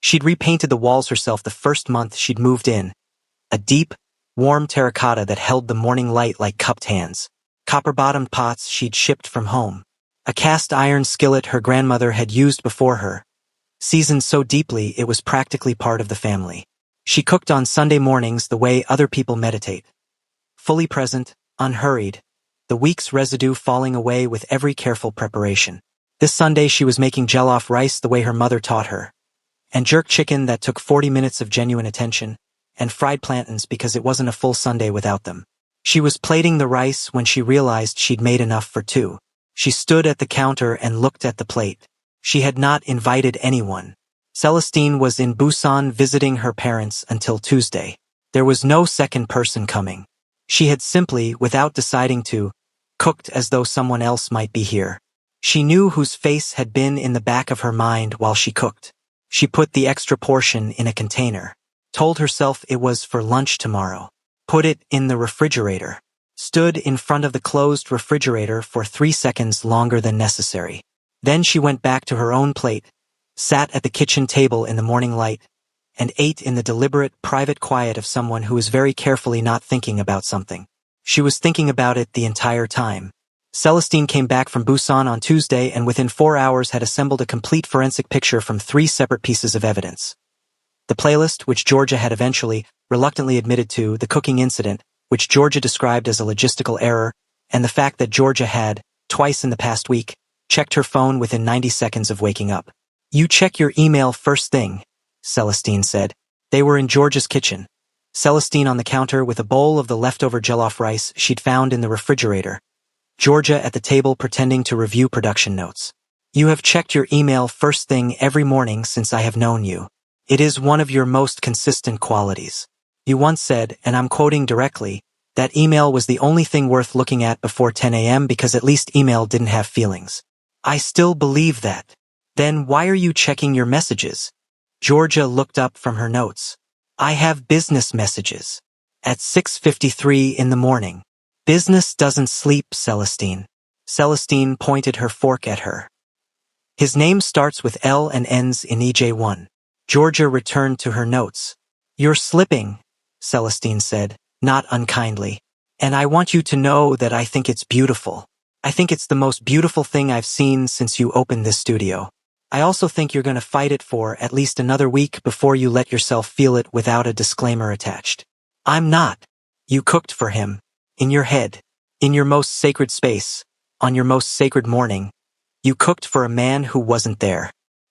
[SPEAKER 1] She'd repainted the walls herself the first month she'd moved in. A deep, warm terracotta that held the morning light like cupped hands. Copper-bottomed pots she'd shipped from home. A cast-iron skillet her grandmother had used before her, seasoned so deeply it was practically part of the family. She cooked on Sunday mornings the way other people meditate. Fully present, unhurried, the week's residue falling away with every careful preparation. This Sunday she was making jollof rice the way her mother taught her, and jerk chicken that took 40 minutes of genuine attention, and fried plantains because it wasn't a full Sunday without them. She was plating the rice when she realized she'd made enough for two. She stood at the counter and looked at the plate. She had not invited anyone. Celestine was in Busan visiting her parents until Tuesday. There was no second person coming. She had simply, without deciding to, cooked as though someone else might be here. She knew whose face had been in the back of her mind while she cooked. She put the extra portion in a container. Told herself it was for lunch tomorrow. Put it in the refrigerator. Stood in front of the closed refrigerator for 3 seconds longer than necessary. Then she went back to her own plate, sat at the kitchen table in the morning light, and ate in the deliberate, private quiet of someone who is very carefully not thinking about something. She was thinking about it the entire time. Celestine came back from Busan on Tuesday and within 4 hours had assembled a complete forensic picture from 3 separate pieces of evidence. The playlist, which Georgia had eventually, reluctantly admitted to, the cooking incident, which Georgia described as a logistical error, and the fact that Georgia had, twice in the past week, checked her phone within 90 seconds of waking up. You check your email first thing, Celestine said. They were in Georgia's kitchen. Celestine on the counter with a bowl of the leftover jollof rice she'd found in the refrigerator. Georgia at the table pretending to review production notes. You have checked your email first thing every morning since I have known you. It is one of your most consistent qualities. You once said, and I'm quoting directly, that email was the only thing worth looking at before 10 a.m. because at least email didn't have feelings. I still believe that. Then why are you checking your messages? Georgia looked up from her notes. I have business messages. At 6:53 in the morning. Business doesn't sleep, Celestine. Celestine pointed her fork at her. His name starts with L and ends in EJ1. Georgia returned to her notes. You're slipping, Celestine said, not unkindly. And I want you to know that I think it's beautiful. I think it's the most beautiful thing I've seen since you opened this studio. I also think you're going to fight it for at least another week before you let yourself feel it without a disclaimer attached. I'm not. You cooked for him. In your head. In your most sacred space. On your most sacred morning. You cooked for a man who wasn't there.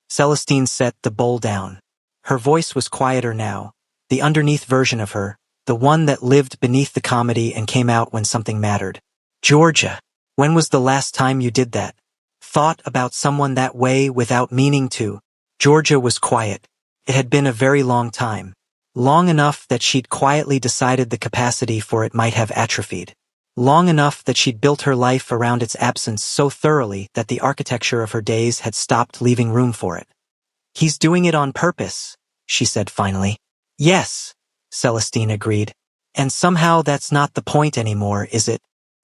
[SPEAKER 1] Celestine set the bowl down. Her voice was quieter now. The underneath version of her. The one that lived beneath the comedy and came out when something mattered. Georgia. When was the last time you did that? Thought about someone that way without meaning to? Georgia was quiet. It had been a very long time. Long enough that she'd quietly decided the capacity for it might have atrophied. Long enough that she'd built her life around its absence so thoroughly that the architecture of her days had stopped leaving room for it. He's doing it on purpose, she said finally. Yes, Celestine agreed. And somehow that's not the point anymore, is it?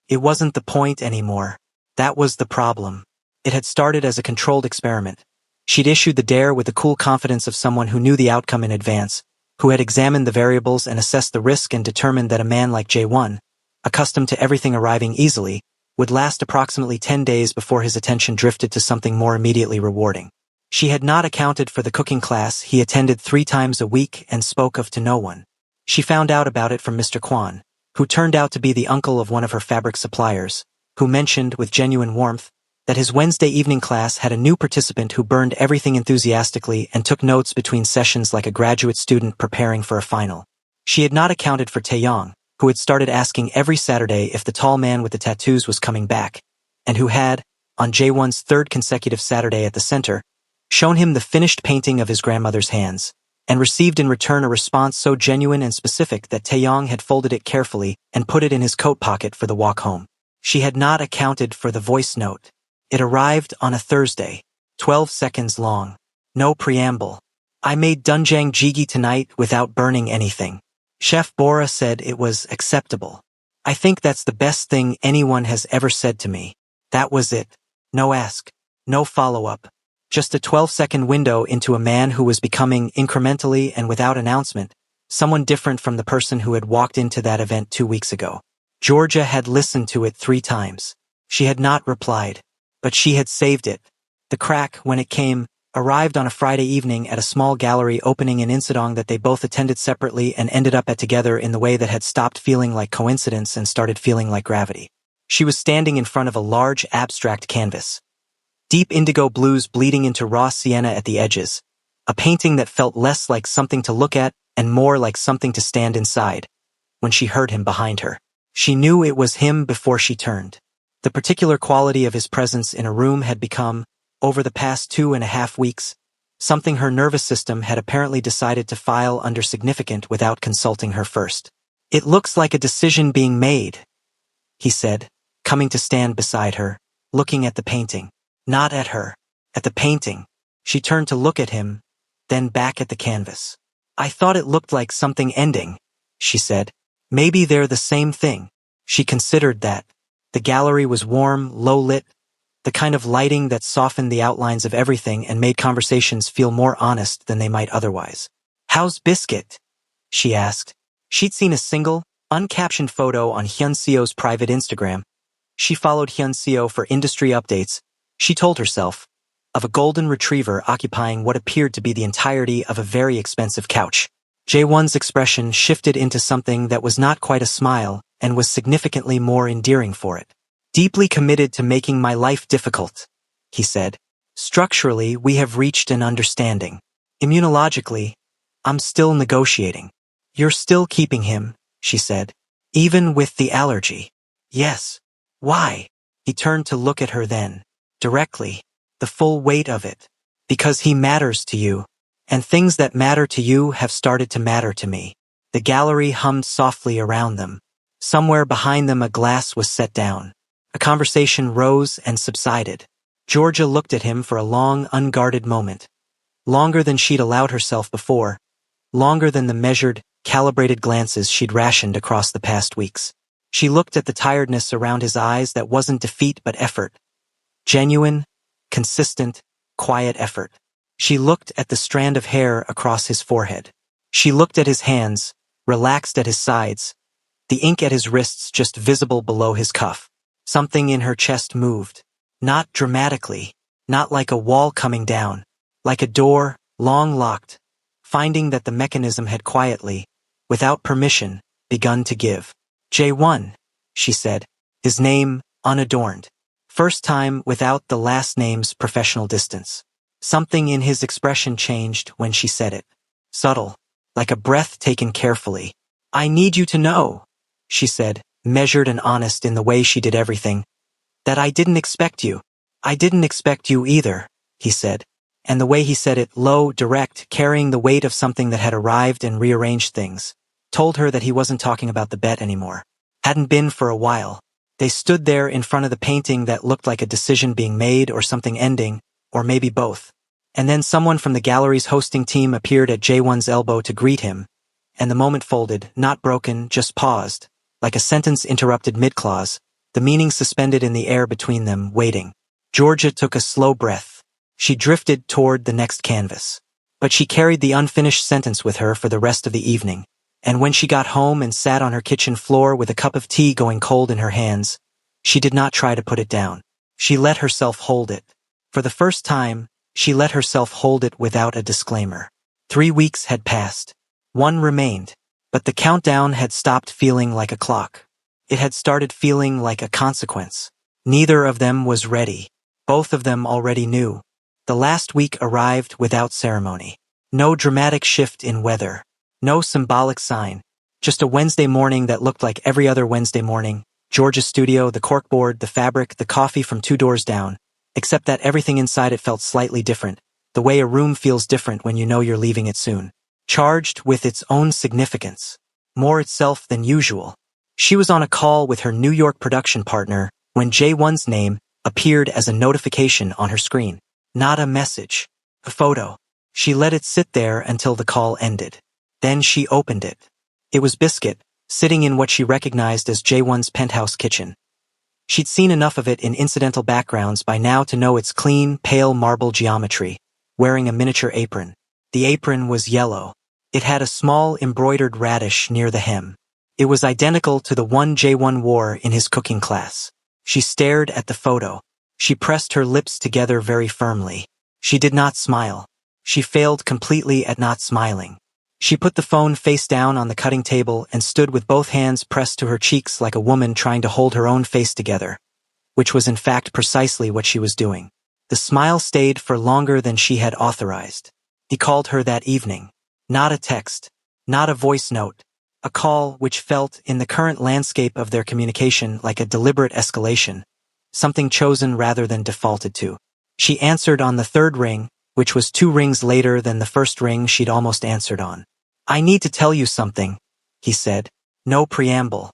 [SPEAKER 1] It wasn't the point anymore. That was the problem. It had started as a controlled experiment. She'd issued the dare with the cool confidence of someone who knew the outcome in advance, who had examined the variables and assessed the risk and determined that a man like J1, accustomed to everything arriving easily, would last approximately 10 days before his attention drifted to something more immediately rewarding. She had not accounted for the cooking class he attended 3 times a week and spoke of to no one. She found out about it from Mr. Kwan, who turned out to be the uncle of one of her fabric suppliers, who mentioned with genuine warmth that his Wednesday evening class had a new participant who burned everything enthusiastically and took notes between sessions like a graduate student preparing for a final. She had not accounted for Taeyong, who had started asking every Saturday if the tall man with the tattoos was coming back, and who had, on Jaewon's 3rd consecutive Saturday at the center, shown him the finished painting of his grandmother's hands, and received in return a response so genuine and specific that Taeyong had folded it carefully and put it in his coat pocket for the walk home. She had not accounted for the voice note. It arrived on a Thursday, 12 seconds long. No preamble. I made doenjang jjigae tonight without burning anything. Chef Bora said it was acceptable. I think that's the best thing anyone has ever said to me. That was it. No ask. No follow-up. Just a 12-second window into a man who was becoming, incrementally and without announcement, someone different from the person who had walked into that event 2 weeks ago. Georgia had listened to it 3 times. She had not replied, but she had saved it. The crack, when it came, arrived on a Friday evening at a small gallery opening in Insadong that they both attended separately and ended up at together in the way that had stopped feeling like coincidence and started feeling like gravity. She was standing in front of a large abstract canvas. Deep indigo blues bleeding into raw sienna at the edges, a painting that felt less like something to look at and more like something to stand inside. When she heard him behind her, she knew it was him before she turned. The particular quality of his presence in a room had become, over the past 2.5 weeks, something her nervous system had apparently decided to file under significant without consulting her first. It looks like a decision being made, he said, coming to stand beside her, looking at the painting. Not at her. At the painting. She turned to look at him, then back at the canvas. I thought it looked like something ending, she said. Maybe they're the same thing. She considered that. The gallery was warm, low-lit, the kind of lighting that softened the outlines of everything and made conversations feel more honest than they might otherwise. How's Biscuit? She asked. She'd seen a single, uncaptioned photo on Hyunseo's private Instagram. She followed Hyunseo for industry updates. She told herself, of a golden retriever occupying what appeared to be the entirety of a very expensive couch. Jaewon's expression shifted into something that was not quite a smile and was significantly more endearing for it. Deeply committed to making my life difficult, he said. Structurally, we have reached an understanding. Immunologically, I'm still negotiating. You're still keeping him, she said. Even with the allergy. Yes. Why? He turned to look at her then. Directly, the full weight of it. Because he matters to you. And things that matter to you have started to matter to me. The gallery hummed softly around them. Somewhere behind them a glass was set down. A conversation rose and subsided. Georgia looked at him for a long, unguarded moment. Longer than she'd allowed herself before. Longer than the measured, calibrated glances she'd rationed across the past weeks. She looked at the tiredness around his eyes that wasn't defeat but effort. Genuine, consistent, quiet effort. She looked at the strand of hair across his forehead. She looked at his hands, relaxed at his sides, the ink at his wrists just visible below his cuff. Something in her chest moved. Not dramatically, not like a wall coming down, like a door, long locked, finding that the mechanism had quietly, without permission, begun to give. J1, she said, his name unadorned. First time without the last name's professional distance. Something in his expression changed when she said it. Subtle, like a breath taken carefully. I need you to know, she said, measured and honest in the way she did everything. That I didn't expect you. I didn't expect you either, he said. And the way he said it, low, direct, carrying the weight of something that had arrived and rearranged things, told her that he wasn't talking about the bet anymore. Hadn't been for a while. They stood there in front of the painting that looked like a decision being made or something ending, or maybe both. And then someone from the gallery's hosting team appeared at J1's elbow to greet him, and the moment folded, not broken, just paused, like a sentence interrupted mid-clause, the meaning suspended in the air between them, waiting. Georgia took a slow breath. She drifted toward the next canvas. But she carried the unfinished sentence with her for the rest of the evening, and when she got home and sat on her kitchen floor with a cup of tea going cold in her hands, she did not try to put it down. She let herself hold it. For the first time, she let herself hold it without a disclaimer. 3 weeks had passed. 1 remained, but the countdown had stopped feeling like a clock. It had started feeling like a consequence. Neither of them was ready. Both of them already knew. The last week arrived without ceremony. No dramatic shift in weather. No symbolic sign. Just a Wednesday morning that looked like every other Wednesday morning. Georgia's studio, the corkboard, the fabric, the coffee from 2 doors down. Except that everything inside it felt slightly different. The way a room feels different when you know you're leaving it soon. Charged with its own significance. More itself than usual. She was on a call with her New York production partner when J1's name appeared as a notification on her screen. Not a message. A photo. She let it sit there until the call ended. Then she opened it. It was Biscuit, sitting in what she recognized as J1's penthouse kitchen. She'd seen enough of it in incidental backgrounds by now to know its clean, pale marble geometry, wearing a miniature apron. The apron was yellow. It had a small embroidered radish near the hem. It was identical to the one J1 wore in his cooking class. She stared at the photo. She pressed her lips together very firmly. She did not smile. She failed completely at not smiling. She put the phone face down on the cutting table and stood with both hands pressed to her cheeks like a woman trying to hold her own face together, which was in fact precisely what she was doing. The smile stayed for longer than she had authorized. He called her that evening. Not a text, not a voice note, a call which felt, in the current landscape of their communication, like a deliberate escalation, something chosen rather than defaulted to. She answered on the 3rd ring, which was 2 rings later than the first ring she'd almost answered on. "I need to tell you something," he said. No preamble.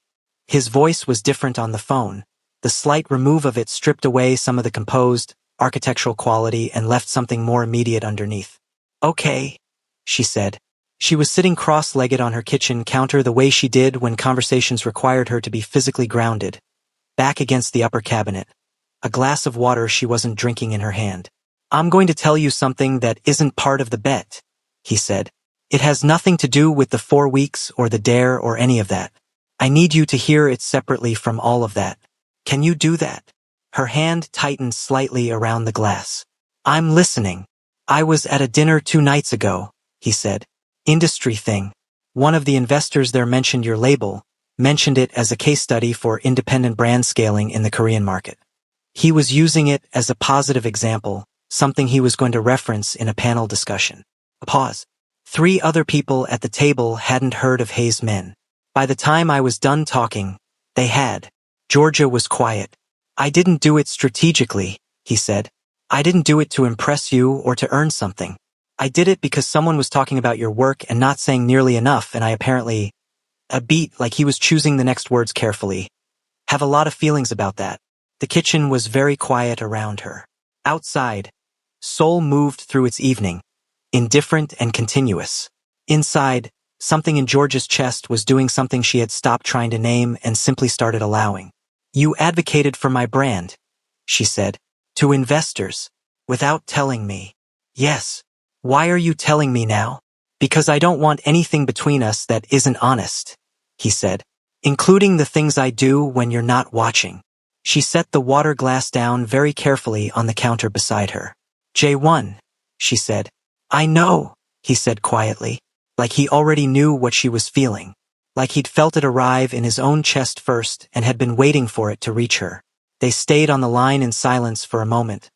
[SPEAKER 1] His voice was different on the phone. The slight remove of it stripped away some of the composed, architectural quality and left something more immediate underneath. "Okay," she said. She was sitting cross-legged on her kitchen counter the way she did when conversations required her to be physically grounded, back against the upper cabinet. A glass of water she wasn't drinking in her hand. "I'm going to tell you something that isn't part of the bet," he said. "It has nothing to do with the 4 weeks or the dare or any of that. I need you to hear it separately from all of that. Can you do that?" Her hand tightened slightly around the glass. "I'm listening. I was at a dinner 2 nights ago," he said. "Industry thing. One of the investors there mentioned your label, mentioned it as a case study for independent brand scaling in the Korean market. He was using it as a positive example, something he was going to reference in a panel discussion." A pause. 3 other people at the table hadn't heard of Hayes Men. By the time I was done talking, they had. Georgia was quiet. "I didn't do it strategically," he said. "I didn't do it to impress you or to earn something. I did it because someone was talking about your work and not saying nearly enough, and I apparently," a beat like he was choosing the next words carefully, "have a lot of feelings about that." The kitchen was very quiet around her. Outside, Seoul moved through its evening, indifferent and continuous. Inside, something in Georgia's chest was doing something she had stopped trying to name and simply started allowing. "You advocated for my brand," she said, "to investors, without telling me." "Yes. Why are you telling me now?" "Because I don't want anything between us that isn't honest," he said, "including the things I do when you're not watching." She set the water glass down very carefully on the counter beside her. "J1, she said. "I know," he said quietly, like he already knew what she was feeling, like he'd felt it arrive in his own chest first and had been waiting for it to reach her. They stayed on the line in silence for a moment.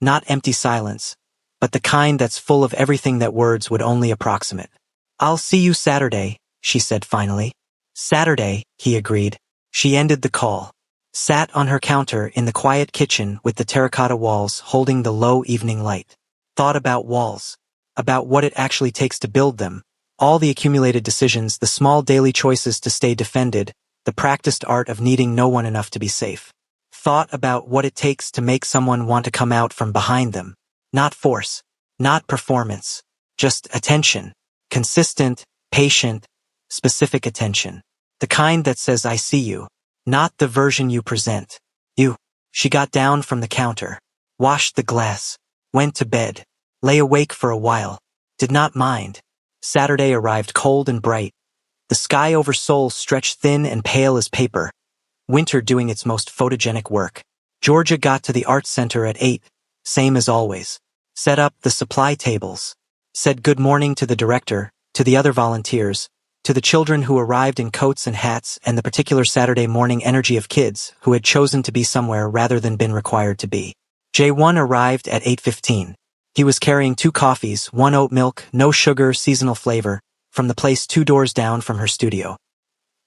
[SPEAKER 1] Not empty silence, but the kind that's full of everything that words would only approximate. "I'll see you Saturday," she said finally. "Saturday," he agreed. She ended the call. sat on her counter in the quiet kitchen with the terracotta walls holding the low evening light. Thought about walls. About what it actually takes to build them. All the accumulated decisions, the small daily choices to stay defended, the practiced art of needing no one enough to be safe. Thought about what it takes to make someone want to come out from behind them. Not force. Not performance. Just attention. Consistent, patient, specific attention. The kind that says I see you. Not the version you present. You. She got down from the counter. Washed the glass. Went to bed. Lay awake for a while. Did not mind. Saturday arrived cold and bright. The sky over Seoul stretched thin and pale as paper. Winter doing its most photogenic work. Georgia got to the art center at 8, same as always. Set up the supply tables. Said good morning to the director, to the other volunteers, to the children who arrived in coats and hats and the particular Saturday morning energy of kids who had chosen to be somewhere rather than been required to be. J1 arrived at 8:15. He was carrying 2 coffees, 1 oat milk, no sugar, seasonal flavor, from the place 2 doors down from her studio.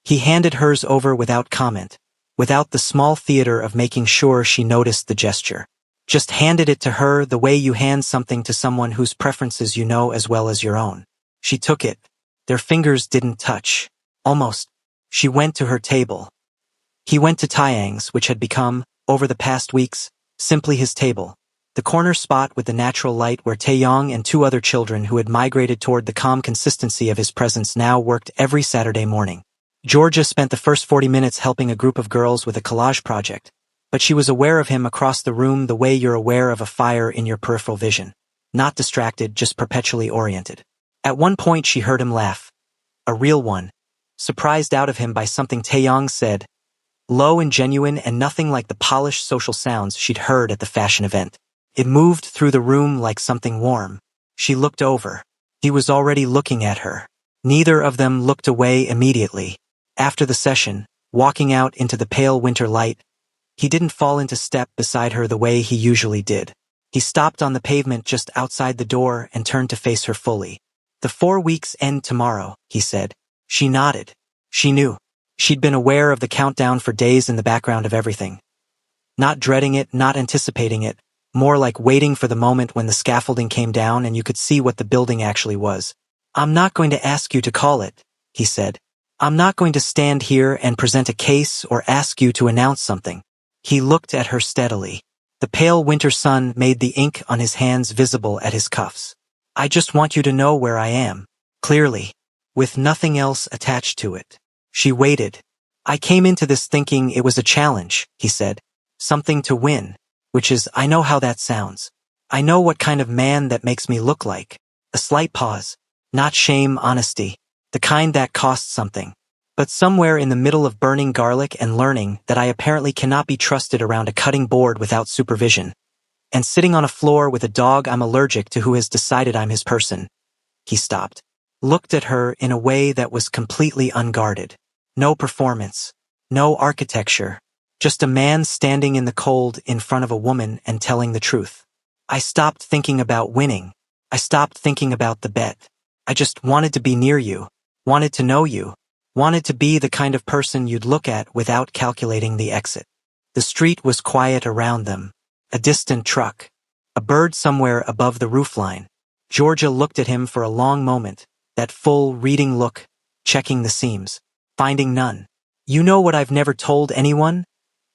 [SPEAKER 1] He handed hers over without comment, without the small theater of making sure she noticed the gesture. Just handed it to her the way you hand something to someone whose preferences you know as well as your own. She took it. Their fingers didn't touch. Almost. She went to her table. He went to Taeyang's, which had become, over the past weeks, simply his table. The corner spot with the natural light where Taeyang and 2 other children who had migrated toward the calm consistency of his presence now worked every Saturday morning. Georgia spent the first 40 minutes helping a group of girls with a collage project, but she was aware of him across the room the way you're aware of a fire in your peripheral vision. Not distracted, just perpetually oriented. At one point she heard him laugh. A real one. Surprised out of him by something Taeyang said. Low and genuine and nothing like the polished social sounds she'd heard at the fashion event. It moved through the room like something warm. She looked over. He was already looking at her. Neither of them looked away immediately. After the session, walking out into the pale winter light, he didn't fall into step beside her the way he usually did. He stopped on the pavement just outside the door and turned to face her fully. The 4 weeks end tomorrow, he said. She nodded. She knew. She'd been aware of the countdown for days in the background of everything. Not dreading it, not anticipating it, more like waiting for the moment when the scaffolding came down and you could see what the building actually was. I'm not going to ask you to call it, he said. I'm not going to stand here and present a case or ask you to announce something. He looked at her steadily. The pale winter sun made the ink on his hands visible at his cuffs. I just want you to know where I am, clearly, with nothing else attached to it. She waited. I came into this thinking it was a challenge, he said. Something to win, which is, I know how that sounds. I know what kind of man that makes me look like. A slight pause. Not shame, honesty. The kind that costs something. But somewhere in the middle of burning garlic and learning that I apparently cannot be trusted around a cutting board without supervision. And sitting on a floor with a dog I'm allergic to who has decided I'm his person. He stopped. Looked at her in a way that was completely unguarded. No performance. No architecture. Just a man standing in the cold in front of a woman and telling the truth. I stopped thinking about winning. I stopped thinking about the bet. I just wanted to be near you. Wanted to know you. Wanted to be the kind of person you'd look at without calculating the exit. The street was quiet around them. A distant truck. A bird somewhere above the roofline. Georgia looked at him for a long moment, that full, reading look, checking the seams, finding none. You know what I've never told anyone?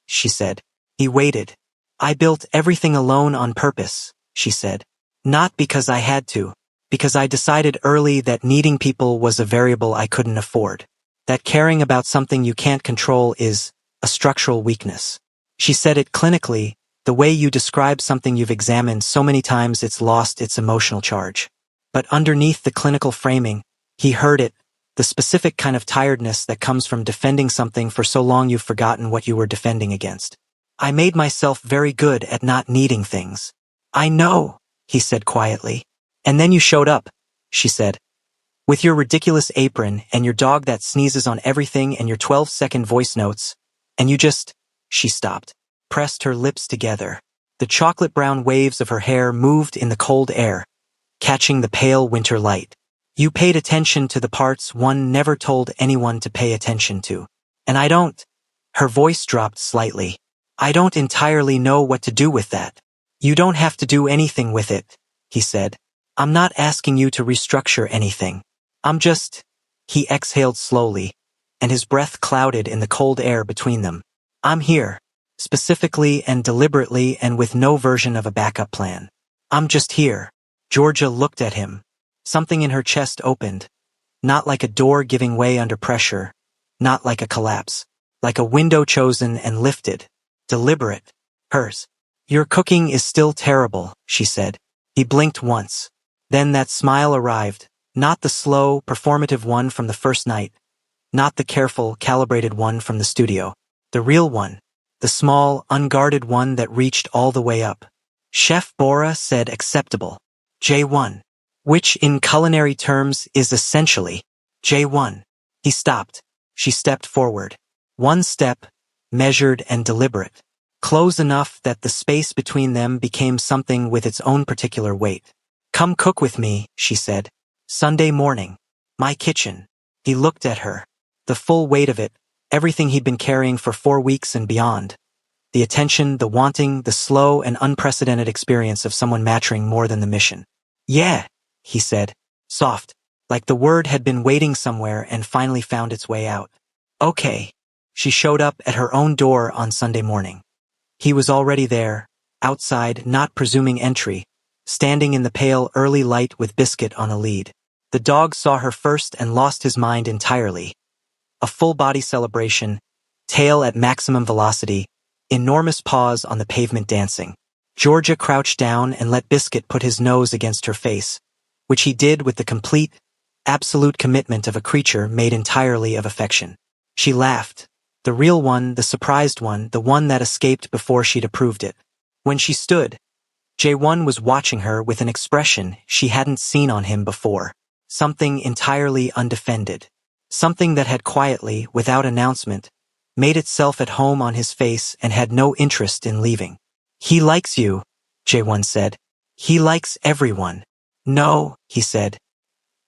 [SPEAKER 1] She said. He waited. I built everything alone on purpose, she said. Not because I had to, because I decided early that needing people was a variable I couldn't afford. That caring about something you can't control is a structural weakness. She said it clinically, the way you describe something you've examined so many times it's lost its emotional charge. But underneath the clinical framing, he heard it, the specific kind of tiredness that comes from defending something for so long you've forgotten what you were defending against. I made myself very good at not needing things. I know, he said quietly. And then you showed up, she said. With your ridiculous apron and your dog that sneezes on everything and your 12-second voice notes, and you just, she stopped, pressed her lips together. The chocolate-brown waves of her hair moved in the cold air, catching the pale winter light. You paid attention to the parts one never told anyone to pay attention to. And I don't. Her voice dropped slightly. I don't entirely know what to do with that. You don't have to do anything with it, he said. I'm not asking you to restructure anything. I'm just... He exhaled slowly, and his breath clouded in the cold air between them. I'm here, specifically and deliberately and with no version of a backup plan. I'm just here. Georgia looked at him. Something in her chest opened. Not like a door giving way under pressure. Not like a collapse. Like a window chosen and lifted. Deliberate. Hers. Your cooking is still terrible, she said. He blinked once. Then that smile arrived. Not the slow, performative one from the first night. Not the careful, calibrated one from the studio. The real one. The small, unguarded one that reached all the way up. Chef Bora said acceptable. J1. Which in culinary terms is essentially J1. He stopped. She stepped forward. One step, measured and deliberate. Close enough that the space between them became something with its own particular weight. Come cook with me, she said. Sunday morning. My kitchen. He looked at her. The full weight of it, everything he'd been carrying for 4 weeks and beyond. The attention, the wanting, the slow and unprecedented experience of someone mastering more than the mission. Yeah, he said, soft, like the word had been waiting somewhere and finally found its way out. Okay. She showed up at her own door on Sunday morning. He was already there, outside, not presuming entry, standing in the pale early light with Biscuit on a lead. The dog saw her first and lost his mind entirely. A full-body celebration, tail at maximum velocity, enormous paws on the pavement dancing. Georgia crouched down and let Biscuit put his nose against her face, which he did with the complete, absolute commitment of a creature made entirely of affection. She laughed. The real one, the surprised one, the one that escaped before she'd approved it. When she stood, J1 was watching her with an expression she hadn't seen on him before. Something entirely undefended. Something that had quietly, without announcement, made itself at home on his face and had no interest in leaving. He likes you, J1 said. He likes everyone. No, he said.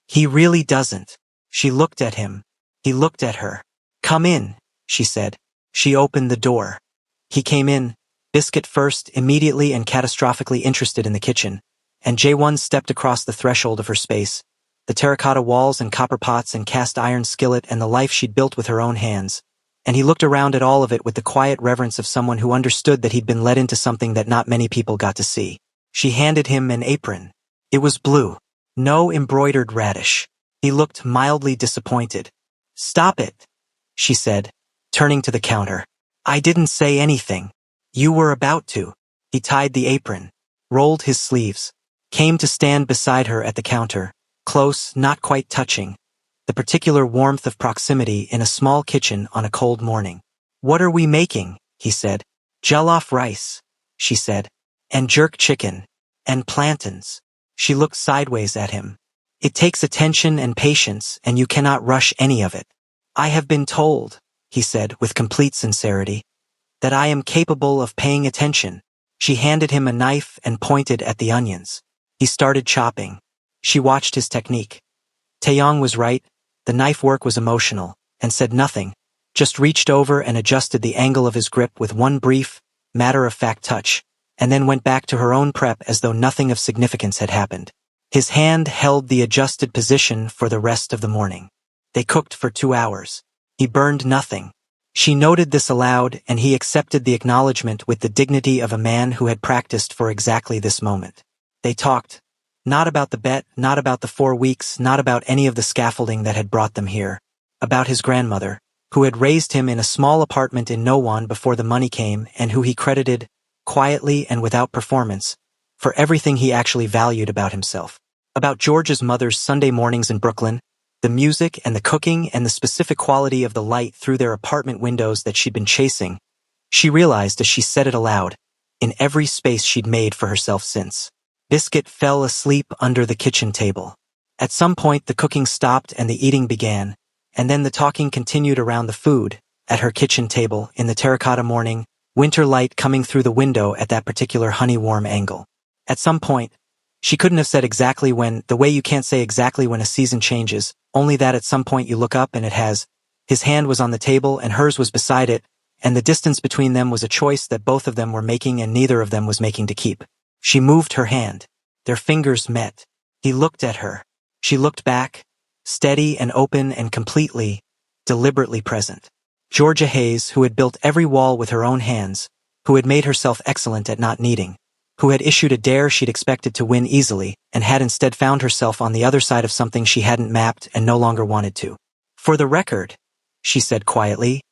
[SPEAKER 1] He really doesn't. She looked at him. He looked at her. Come in, she said. She opened the door. He came in, Biscuit first, immediately and catastrophically interested in the kitchen, and J1 stepped across the threshold of her space. The terracotta walls and copper pots and cast iron skillet and the life she'd built with her own hands. And he looked around at all of it with the quiet reverence of someone who understood that he'd been led into something that not many people got to see. She handed him an apron. It was blue. No embroidered radish. He looked mildly disappointed. Stop it, she said, turning to the counter. I didn't say anything. You were about to. He tied the apron, rolled his sleeves, came to stand beside her at the counter, close, not quite touching, the particular warmth of proximity in a small kitchen on a cold morning. What are we making? He said. Jollof rice, she said, and jerk chicken, and plantains. She looked sideways at him. It takes attention and patience, and you cannot rush any of it. I have been told, he said with complete sincerity, that I am capable of paying attention. She handed him a knife and pointed at the onions. He started chopping. She watched his technique. Taeyong was right. The knife work was emotional, and said nothing, just reached over and adjusted the angle of his grip with one brief, matter-of-fact touch, and then went back to her own prep as though nothing of significance had happened. His hand held the adjusted position for the rest of the morning. They cooked for 2 hours. He burned nothing. She noted this aloud, and he accepted the acknowledgement with the dignity of a man who had practiced for exactly this moment. They talked. Not about the bet, not about the 4 weeks, not about any of the scaffolding that had brought them here. About his grandmother, who had raised him in a small apartment in Nowon before the money came and who he credited, quietly and without performance, for everything he actually valued about himself. About George's mother's Sunday mornings in Brooklyn, the music and the cooking and the specific quality of the light through their apartment windows that she'd been chasing. She realized as she said it aloud, in every space she'd made for herself since. Biscuit fell asleep under the kitchen table. At some point the cooking stopped and the eating began, and then the talking continued around the food, at her kitchen table, in the terracotta morning, winter light coming through the window at that particular honey-warm angle. At some point, she couldn't have said exactly when, the way you can't say exactly when a season changes, only that at some point you look up and it has. His hand was on the table and hers was beside it, and the distance between them was a choice that both of them were making and neither of them was making to keep. She moved her hand. Their fingers met. He looked at her. She looked back, steady and open and completely, deliberately present. Georgia Hayes, who had built every wall with her own hands, who had made herself excellent at not needing, who had issued a dare she'd expected to win easily, and had instead found herself on the other side of something she hadn't mapped and no longer wanted to. "For the record," she said quietly,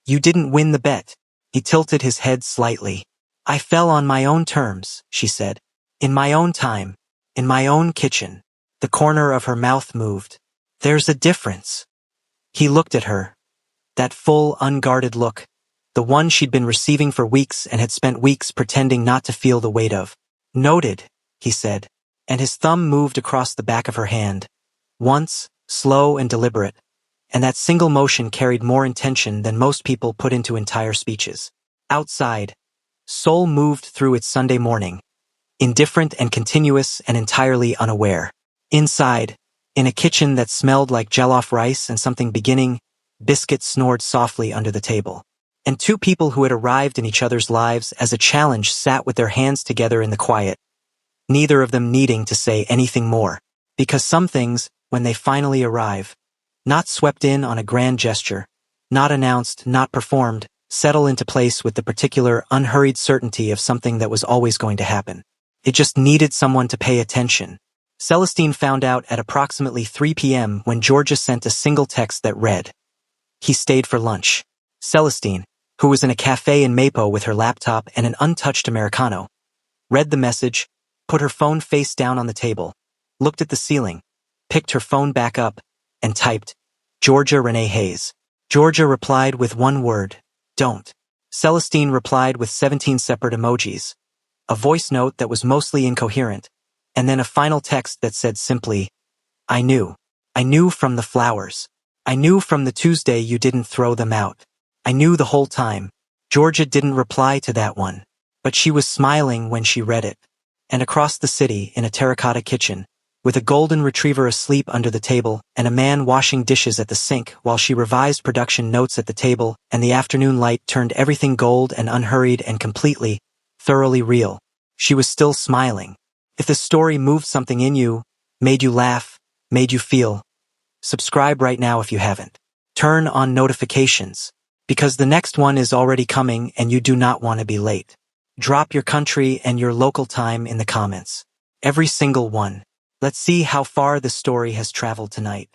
[SPEAKER 1] "you didn't win the bet." He tilted his head slightly. "I fell on my own terms," she said. "In my own time. In my own kitchen." The corner of her mouth moved. "There's a difference." He looked at her. That full, unguarded look. The one she'd been receiving for weeks and had spent weeks pretending not to feel the weight of. "Noted," he said, and his thumb moved across the back of her hand. Once, slow and deliberate, and that single motion carried more intention than most people put into entire speeches. Outside, Seoul moved through its Sunday morning, indifferent and continuous and entirely unaware. Inside, in a kitchen that smelled like jollof rice and something beginning, biscuit snored softly under the table. And two people who had arrived in each other's lives as a challenge sat with their hands together in the quiet, neither of them needing to say anything more. Because some things, when they finally arrive, not swept in on a grand gesture, not announced, not performed, settle into place with the particular, unhurried certainty of something that was always going to happen. It just needed someone to pay attention. Celestine found out at approximately 3 p.m. when Georgia sent a single text that read, "He stayed for lunch." Celestine, who was in a cafe in Mapo with her laptop and an untouched Americano, read the message, put her phone face down on the table, looked at the ceiling, picked her phone back up, and typed, "Georgia Renee Hayes." Georgia replied with one word, "Don't." Celestine replied with 17 separate emojis, a voice note that was mostly incoherent, and then a final text that said simply, "I knew. I knew from the flowers. I knew from the Tuesday you didn't throw them out. I knew the whole time." Georgia didn't reply to that one, but she was smiling when she read it. And across the city, in a terracotta kitchen, with a golden retriever asleep under the table and a man washing dishes at the sink while she revised production notes at the table, and the afternoon light turned everything gold and unhurried and completely, thoroughly real, she was still smiling. If the story moved something in you, made you laugh, made you feel, subscribe right now if you haven't. Turn on notifications, because the next one is already coming and you do not want to be late. Drop your country and your local time in the comments. Every single one. Let's see how far the story has traveled tonight.